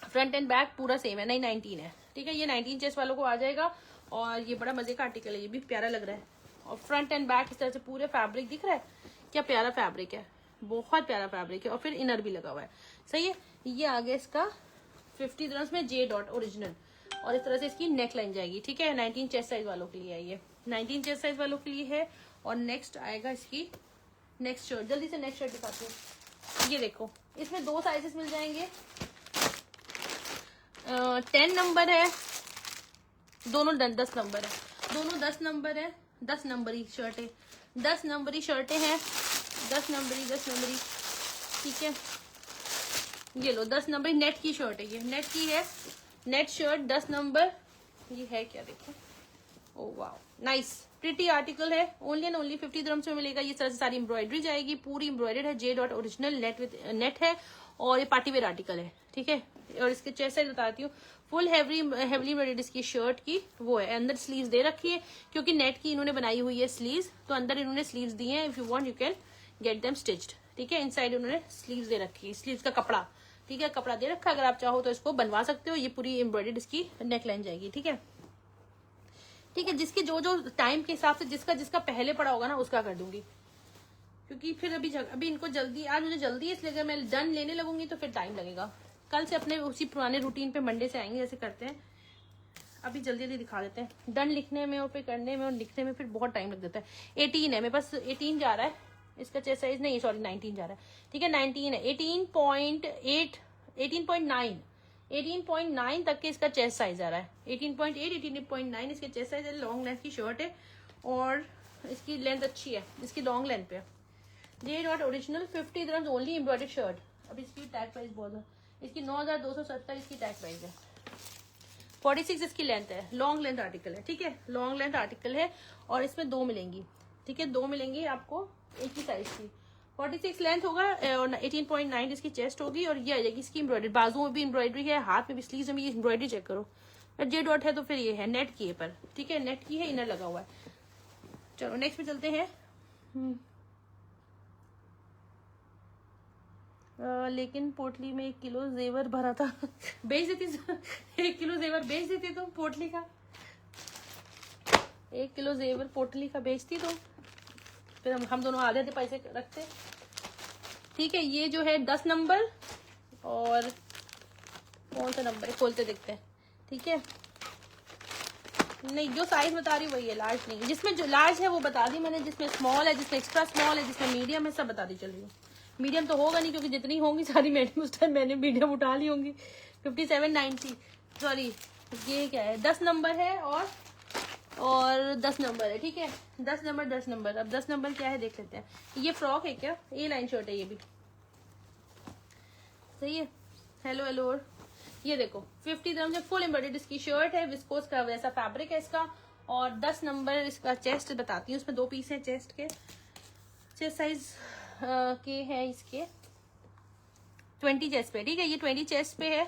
फ्रंट एंड बैक पूरा सेम है, नहीं 19 है, ठीक है, ये 19 चेस्ट वालों को आ जाएगा। और ये बड़ा मजे का आर्टिकल है, ये भी प्यारा लग रहा है और फ्रंट एंड बैक इस तरह से पूरे फैब्रिक दिख रहा है, क्या प्यारा फैब्रिक है, बहुत प्यारा फैब्रिक है और फिर इनर भी लगा हुआ है, सही है। ये आ गया इसका 50 दिरहम्स में जे डॉट ओरिजिनल और इस तरह से इसकी नेक लाइन जाएगी, ठीक है। 19 चेस्ट साइज वालों के लिए है ये, 19 चेस्ट साइज वालों के लिए है। और नेक्स्ट आएगा इसकी नेक्स्ट शर्ट, जल्दी से नेक्स्ट शर्ट दिखाती हूँ। ये देखो इसमें 2 साइजेस मिल जाएंगे, 10 नंबर है, दोनों 10 नंबर है, दोनों 10 नंबर है, 10 नंबरी शर्टें, 10 नंबरी शर्टें हैं, 10 नंबरी, ठीक है। ये लो 10 नंबरी नेट की शर्ट है, ये नेट की है, नेट शर्ट 10 नंबर, ये है क्या देखो, oh wow nice pretty article है, ओनली एंड ओनली 50 दिरहम्स में मिलेगा। ये तरह से सारी एम्ब्रॉयडरी जाएगी, पूरी एम्ब्रॉयडर्ड है, J dot original net with net है और ये पार्टी वेयर आर्टिकल है, ठीक है। और इसके चेस्ट साइज बताती हूँ, फुल हेवली एम्ब्रॉयडर्ड इसकी शर्ट की वो है, अंदर स्लीव्स दे रखी है क्योंकि नेट की इन्होंने बनाई हुई है स्लीव्स, तो अंदर इन्होंने स्लीव्स दी हैं, if you want you can get them stitched, ठीक है। इनसाइड उन्होंने स्लीव्स दे रखी है, स्लीव्स का कपड़ा, ठीक है, कपड़ा दे रखा है, अगर आप चाहो तो इसको बनवा सकते हो। ये पूरी एम्ब्रॉयडर्ड इसकी नेक लाइन जाएगी, ठीक है, ठीक है। जिसके जो टाइम के हिसाब से जिसका पहले पड़ा होगा ना उसका कर दूंगी, क्योंकि फिर अभी इनको जल्दी, आज मुझे जल्दी इसलिए अगर मैं डन लेने लगूंगी तो फिर टाइम लगेगा। कल से अपने उसी पुराने रूटीन पे मंडे से आएंगे जैसे करते हैं, अभी जल्दी दिखा देते हैं। डन लिखने में और फिर करने में और लिखने में फिर बहुत टाइम लग जाता है। 18 है मेरे पास, 18 जा रहा है, इसका चेस्ट साइज नहीं, सॉरी 19 जा रहा है, ठीक है 19 है, 18.8 18.9 तक के इसका चेस्ट साइज आ रहा है, 18.8 18.9 इसके चेस्ट साइज है। लॉन्ग लेंथ की शर्ट है और इसकी लेंथ अच्छी है, इसकी लॉन्ग लेंथ पे। J dot original 50 dirhams only embroidered shirt. अब इसकी टैग प्राइस बहुत है, इसकी 9,270 इसकी टैग प्राइस है। 46 इसकी लेंथ है, लॉन्ग लेंथ आर्टिकल है, ठीक है लॉन्ग लेंथ आर्टिकल है और इसमें 2 मिलेंगी, ठीक है 2 मिलेंगी आपको एक ही साइज की। 46 लेंथ होगा और 18.9 इसकी चेस्ट होगी और ये आ जाएगी इसकी एम्ब्रॉयडरी, बाजुओं में भी एम्ब्रॉयडरी है, हाथ में भी, स्लीव्स में भी एम्ब्रॉयडरी चेक करो। जे डॉट है तो फिर ये है नेट की है पर, ठीक है नेट की है, इनर लगा हुआ है। चलो नेक्स्ट में चलते हैं। लेकिन पोटली में 1 किलो जेवर भरा था बेच देती 1 किलो जेवर बेच देती तुम पोटली का, 1 किलो जेवर पोटली का बेचती तो फिर हम दोनों आधे आधे पैसे रखते, ठीक है। ये जो है 10 नंबर और कौन सा नंबर है खोलते देखते हैं, ठीक है। नहीं जो साइज बता रही वही है, लार्ज नहीं, जिसमें जो लार्ज है वो बता दी मैंने, जिसमें स्मॉल है, जिसमें एक्स्ट्रा स्मॉल है, जिसमें मीडियम है, सब बता दी चल रही हूँ। मीडियम तो होगा नहीं क्योंकि जितनी होंगी सारी मैंने उस टाइम मैंने मीडियम उठा ली होंगी। 57.90 सॉरी ये क्या है 10 नंबर है और 10 नंबर है, ठीक है 10 नंबर 10 नंबर। अब 10 नंबर क्या है देख लेते हैं। ये फ्रॉक है क्या, ए लाइन शर्ट है ये भी, सही है। हेलो हेलो ये देखो 50 dirham से फुल एम्ब्रॉयडर्ड इसकी शर्ट है, विस्कोस का वैसा फैब्रिक है इसका और 10 नंबर इसका चेस्ट बताती हूँ। उसमें 2 पीस है चेस्ट के, चेस्ट साइज के हैं इसके 20 चेस्ट पे, ठीक है ये 20 चेस्ट पे है,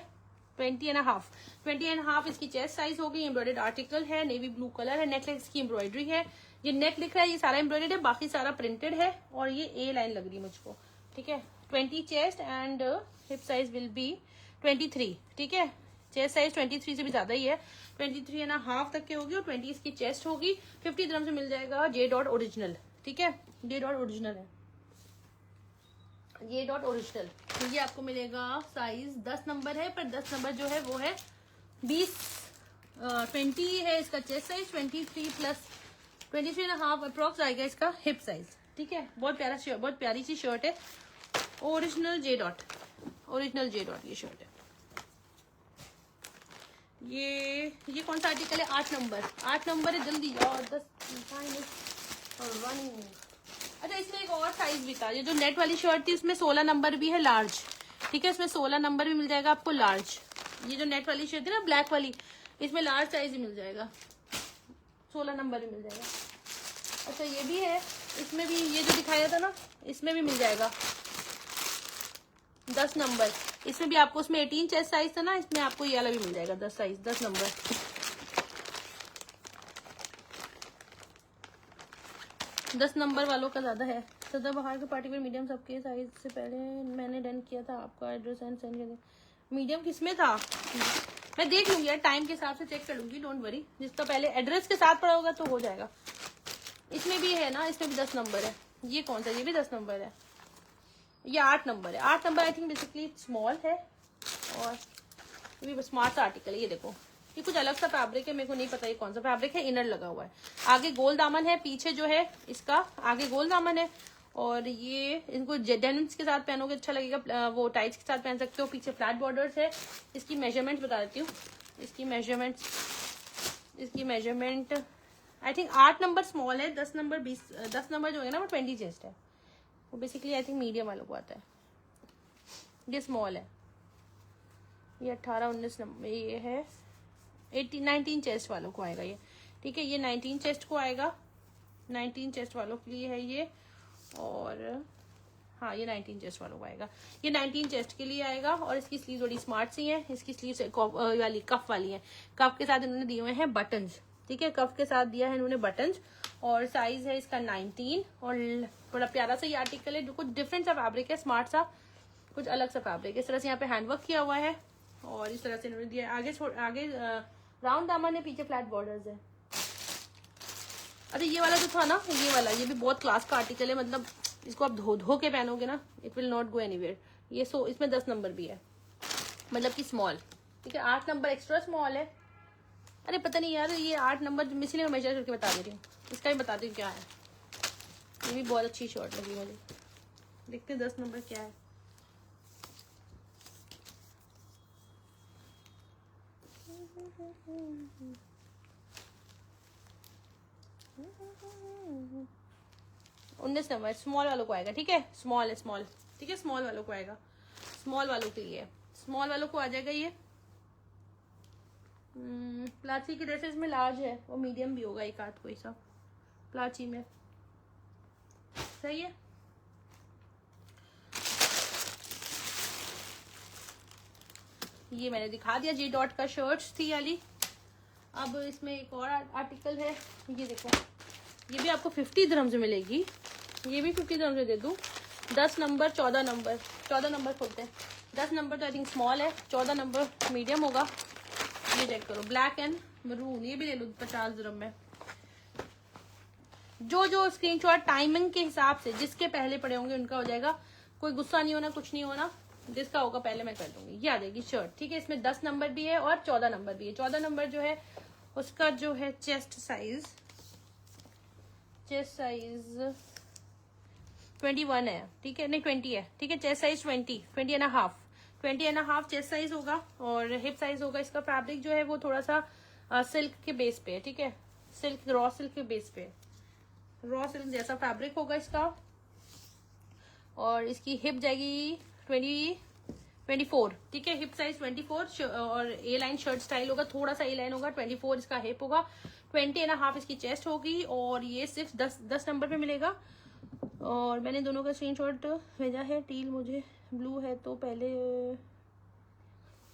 20.5 इसकी चेस्ट साइज होगी। एम्ब्रॉयडर्ड आर्टिकल है, नेवी ब्लू कलर है, नेकलेस की एम्ब्रॉयडरी है, ये नेक लिख रहा है ये सारा एम्ब्रॉयडर्ड है, बाकी सारा प्रिंटेड है और ये ए लाइन लग रही है मुझको, ठीक है। 20 chest and hip size will be 23, ठीक है चेस्ट साइज 23 से भी ज्यादा ही है, 23.5 तक की होगी और 20 इसकी चेस्ट होगी। 50 dirham से मिल जाएगा जे डॉट ओरिजिनल, ठीक है जे डॉट ओरिजिनल है, ये डॉट ओरिजिनल। तो ये आपको मिलेगा साइज 10 नंबर है, पर 10 नंबर जो है वो है 20 है इसका चेस्ट साइज, 23 प्लस 23.5 अप्रॉक्स आएगा इसका हिप साइज, ठीक है। बहुत प्यारा शर्ट, बहुत प्यारी सी शर्ट है, ओरिजिनल जे डॉट ये शर्ट है। ये कौन सा आर्टिकल है 8 नंबर है, जल्दी और 10 और रनिंग। अच्छा इसमें एक और साइज भी था, ये जो नेट वाली शर्ट थी उसमें 16 नंबर भी है लार्ज, ठीक है इसमें 16 नंबर भी मिल जाएगा आपको लार्ज। ये जो नेट वाली शर्ट थी ना ब्लैक वाली, इसमें लार्ज साइज भी मिल जाएगा, 16 नंबर भी मिल जाएगा। अच्छा ये भी है, इसमें भी ये जो दिखाया था ना इसमें भी मिल जाएगा 10 नंबर, इसमें भी आपको उसमें 18 चेस्ट साइज था ना, इसमें आपको ये वाला भी मिल जाएगा 10 साइज 10 नंबर। दस नंबर वालों का ज्यादा है। सदाबहार के पार्टी वेयर मीडियम सबके साइज से पहले मैंने डन किया था, आपका एड्रेस एंड सेंड कर। मीडियम किसमें था मैं देख लूंगी यार, टाइम के हिसाब से चेक कर लूंगी, डोंट वरी। जिसका पहले एड्रेस के साथ पड़ा होगा तो हो जाएगा। इसमें भी है ना, इसमें भी 10 नंबर है। ये कौन सा, ये भी 10 नंबर है, ये 8 नंबर है। 8 number I think basically small है और ये भी स्मार्ट सा आर्टिकल है। ये देखो ये कुछ अलग सा फैब्रिक है, मेरे को नहीं पता ये कौन सा फैब्रिक है। इनर लगा हुआ है, आगे गोल दामन है, पीछे जो है इसका आगे गोल दामन है और ये इनको डेनिम्स के साथ पहनोगे अच्छा लगेगा, वो टाइट्स के साथ पहन सकते हो। पीछे फ्लैट बॉर्डर्स है। इसकी मेजरमेंट बता देती हूँ, इसकी measurement I think 8 number small है, 10 नंबर 10 नंबर जो है ना वो 20 चेस्ट है, वो बेसिकली आई थिंक मीडियम वालों को आता है। ये स्मॉल है, ये 18-19 नंबर, ये है 19 चेस्ट वालों को आएगा ये, ठीक है। ये 19 चेस्ट को आएगा, 19 चेस्ट वालों के लिए है ये। और हाँ ये 19 चेस्ट वालों को आएगा, ये 19 चेस्ट के लिए आएगा। और इसकी स्लीव बड़ी स्मार्ट सी है, इसकी स्लीव वाली कफ वाली है। कफ के साथ इन्होंने दिए हुए हैं बटन्स, ठीक है, कफ के साथ दिया है इन्होंने बटन्स। और साइज है इसका 19 और बड़ा प्यारा सा ये आर्टिकल है, जो कुछ डिफरेंट सा फैब्रिक है, स्मार्ट सा, कुछ अलग सा फैब्रिक है। इस तरह से यहाँ पे हैंडवर्क किया हुआ है और इस तरह से इन्होंने दिया। आगे राउंड दामन है, पीछे फ्लैट बॉर्डर्स है। अच्छा ये वाला जो था ना, ये वाला, ये भी बहुत क्लास का आर्टिकल है, मतलब इसको आप धो के पहनोगे ना, it will not go anywhere. ये इसमें 10 नंबर भी है, मतलब कि स्मॉल, ठीक है। 8 नंबर एक्स्ट्रा स्मॉल है। अरे पता नहीं यार, ये 8 नंबर इसलिए मैं मेजर करके बता दे रही हूँ, इसका भी बता दी क्या है। ये भी बहुत अच्छी शर्ट लगी मुझे। देखते हैं 10 नंबर क्या है। उन्नीस नंबर स्मॉल वालों को आएगा, ठीक है। स्मॉल है, स्मॉल, ठीक है, स्मॉल वालों को आएगा, स्मॉल वालों के लिए, स्मॉल वालों को आ जाएगा ये। प्लाची की ड्रेसेस में लार्ज है, वो मीडियम भी होगा एक आध कोई सा प्लाची में, सही है। ये मैंने दिखा दिया, जी डॉट का शर्ट्स थी वाली। अब इसमें एक और आर्टिकल है, ये देखो, ये भी आपको 50 दिरहम से मिलेगी, ये भी 50 दिरहम से दे दूँ। 10 नंबर 14 नंबर, 14 नंबर खोलते हैं। 10 नंबर तो आई थिंक स्मॉल है, 14 नंबर मीडियम होगा। ये चेक करो, ब्लैक एंड मरून, ये भी ले लो 50 दिरहम में। जो स्क्रीनशॉट टाइमिंग के हिसाब से जिसके पहले पड़े होंगे उनका हो जाएगा, कोई गुस्सा नहीं होना, कुछ नहीं होना, जिसका होगा पहले मैं कर दूंगी। ये आ जाएगी शर्ट, ठीक है। इसमें 10 नंबर भी है और 14 नंबर भी है। 14 नंबर जो है उसका जो है चेस्ट साइज 21 है, ठीक है, नहीं 20 है, ठीक है। Chest size 20 and half chest size होगा और हिप साइज होगा। इसका फैब्रिक जो है वो थोड़ा सा सिल्क के बेस पे है, ठीक है, सिल्क, रॉ सिल्क के बेस पे, रॉ सिल्क जैसा फैब्रिक होगा इसका। और इसकी हिप जाएगी 24, ठीक है, हिप साइज 24 और ए लाइन शर्ट स्टाइल होगा, थोड़ा सा ए लाइन होगा। 24 इसका हिप होगा, 20 एंड हाफ इसकी चेस्ट होगी और ये सिर्फ 10 नंबर पे मिलेगा। और मैंने दोनों का स्क्रीनशॉट भेजा है। टील मुझे ब्लू है तो पहले,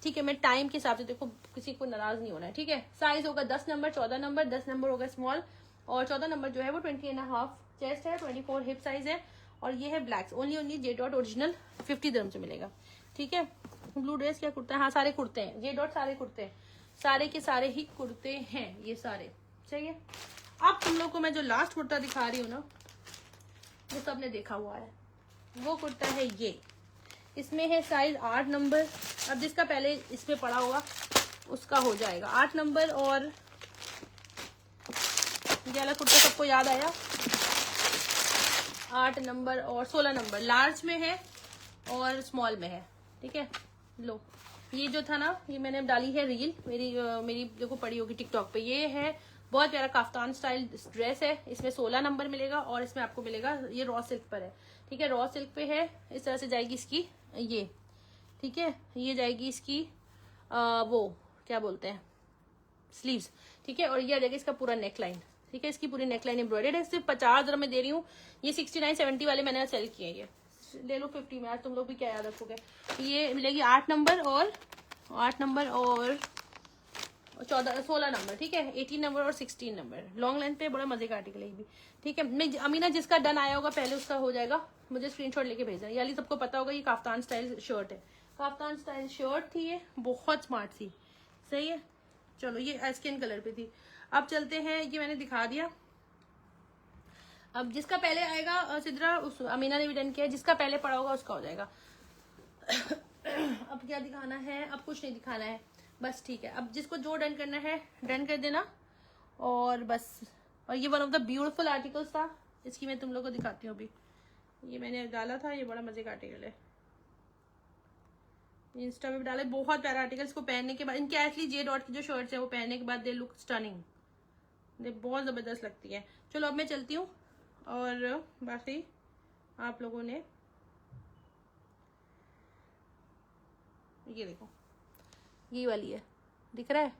ठीक है, मैं टाइम के हिसाब से, देखो किसी को नाराज नहीं होना है, ठीक है। साइज होगा 10 नंबर 14 नंबर, 10 नंबर होगा स्मॉल और 14 नंबर जो है वो 20 एंड हाफ चेस्ट है, 24 हिप साइज है। और ये है black, only J dot original 50 दिरहम से मिलेगा, ठीक है। ब्लू ड्रेस क्या कुर्ता है, हाँ सारे कुर्ते हैं, जे डॉट सारे कुर्ते हैं, सारे के सारे ही कुर्ते हैं ये सारे, सही है। अब तुम लोग को मैं जो लास्ट कुर्ता दिखा रही हूँ ना, वो सबने देखा हुआ है, वो कुर्ता है ये। इसमें है साइज 8 नंबर। अब जिसका पहले इसमें पड़ा होगा उसका हो जाएगा 8 नंबर। और ये वाला कुर्ता सबको याद आया, 8 नंबर और 16 नंबर लार्ज में है और स्मॉल में है, ठीक है। लो, ये जो था ना, ये मैंने डाली है रील, मेरी देखो पड़ी होगी टिकटॉक पे। ये है बहुत प्यारा काफ्तान स्टाइल ड्रेस है, इसमें 16 नंबर मिलेगा और इसमें आपको मिलेगा, ये रॉ सिल्क पर है, ठीक है, रॉ सिल्क पे है। इस तरह से जाएगी इसकी ये, ठीक है, ये जाएगी इसकी वो क्या बोलते हैं, स्लीव्स, ठीक है। और ये आ जाएगा इसका पूरा नेक लाइन, ठीक है, इसकी पूरी नेक लाइन एम्ब्रॉयडर्ड है। सिर्फ 50 दिरहम में दे रही हूँ। ये 69-70 वाले मैंने सेल किए, ये ले लो 50 में। आज तुम लोग भी क्या याद रखोगे। ये मिलेगी 8 नंबर और 16 नंबर, ठीक है, 18 नंबर और 16 नंबर। लॉन्ग लेंथ पे बड़ा मजे का आर्टिकल है भी, ठीक है। मैं अमीना जिसका डन आया होगा पहले उसका हो जाएगा, मुझे स्क्रीनशॉट लेके भेजना। याली सबको पता होगा ये काफ्तान स्टाइल शर्ट है, काफ्तान स्टाइल शर्ट थी, ये बहुत स्मार्ट थी, सही है। चलो, ये स्किन कलर पे थी। अब चलते हैं, ये मैंने दिखा दिया। अब जिसका पहले आएगा सिद्रा, उस अमीना ने भी डन किया, जिसका पहले पड़ा होगा उसका हो जाएगा। अब क्या दिखाना है, अब कुछ नहीं दिखाना है बस, ठीक है। अब जिसको जो डन करना है डन कर देना और बस। और ये one of the beautiful articles था, इसकी मैं तुम लोग को दिखाती हूँ अभी। ये मैंने डाला था, ये बड़ा मजे का आर्टिकल है, इंस्टा पे भी डाला है, बहुत प्यारा आर्टिकल। इसको पहनने के बाद, इनके एक्चुअली जे डॉट की जो शर्ट्स है वो पहनने के बाद दे लुक स्टनिंग, दे बहुत जबरदस्त लगती है। चलो अब मैं चलती हूँ और बाकी आप लोगों ने ये देखो, ये वाली है, दिख रहा है,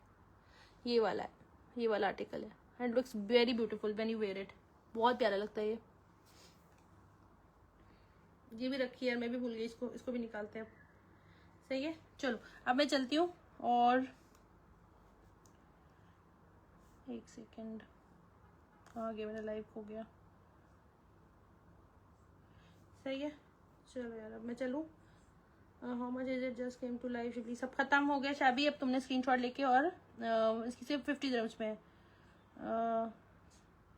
ये वाला है, ये वाला आर्टिकल है and looks very beautiful when you wear it, बहुत प्यारा लगता है ये भी रखी है, मैं भी भूल गई, इसको भी निकालते हैं अब, सही है। चलो अब मैं चलती हूँ और एक सेकेंड, आगे मेरा लाइव हो गया, सही है। चलो यार अब मैं चलूँ। How much is it just came to live shipley, सब खत्म हो गया शाबी। अब तुमने स्क्रीनशॉट लेके, और इसकी सिर्फ 50 दिरहम्स में है।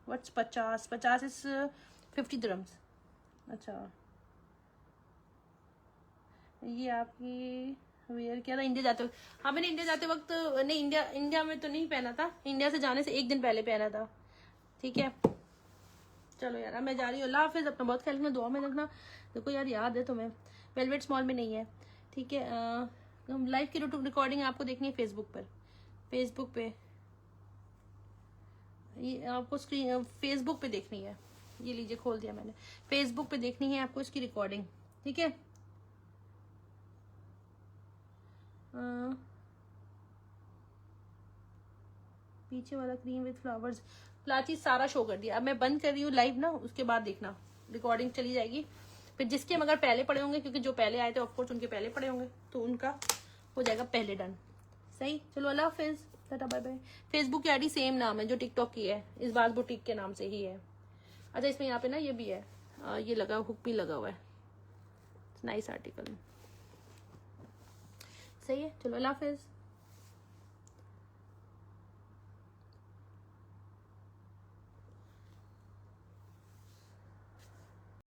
What's 50 is 50 dirhams. अच्छा, ये आपकी वेयर किया था इंडिया जाते वक्त। हाँ, मैंने इंडिया जाते वक्त नहीं, इंडिया में तो नहीं पहना था, इंडिया से जाने से एक दिन पहले पहना था, ठीक है। चलो यार, अब मैं जा रही हूँ। अल्लाह हाफिज़, अपना बहुत ख्याल रखना, दुआ में रखना। देखो यार, याद है तुम्हें, वेलवेट स्मॉल में नहीं है, ठीक है। लाइव की रिकॉर्डिंग आपको देखनी है फेसबुक पर, फेसबुक पे ये आपको स्क्रीन फेसबुक पे देखनी है। ये लीजिए, खोल दिया मैंने, फेसबुक पे देखनी है आपको इसकी रिकॉर्डिंग, ठीक है। पीछे वाला क्रीम विद फ्लावर्स प्लाची सारा शो कर दिया। अब मैं बंद कर रही हूँ लाइव ना, उसके बाद देखना रिकॉर्डिंग चली जाएगी। फिर जिसके मगर पहले पड़े होंगे, क्योंकि जो पहले आए थे ऑफकोर्स उनके पहले पड़े होंगे, तो उनका हो जाएगा पहले डन। सही, चलो अल्लाह हाफिज़, टाटा बाय बाय। फेसबुक की आईडी सेम नाम है जो टिकटॉक की है, इस बार बुटीक के नाम से ही है। अच्छा, इसमें यहाँ पे ना ये भी है, ये लगा हुक भी लगा हुआ है, नाइस आर्टिकल। सही है, चलो अल्लाह हाफिज़।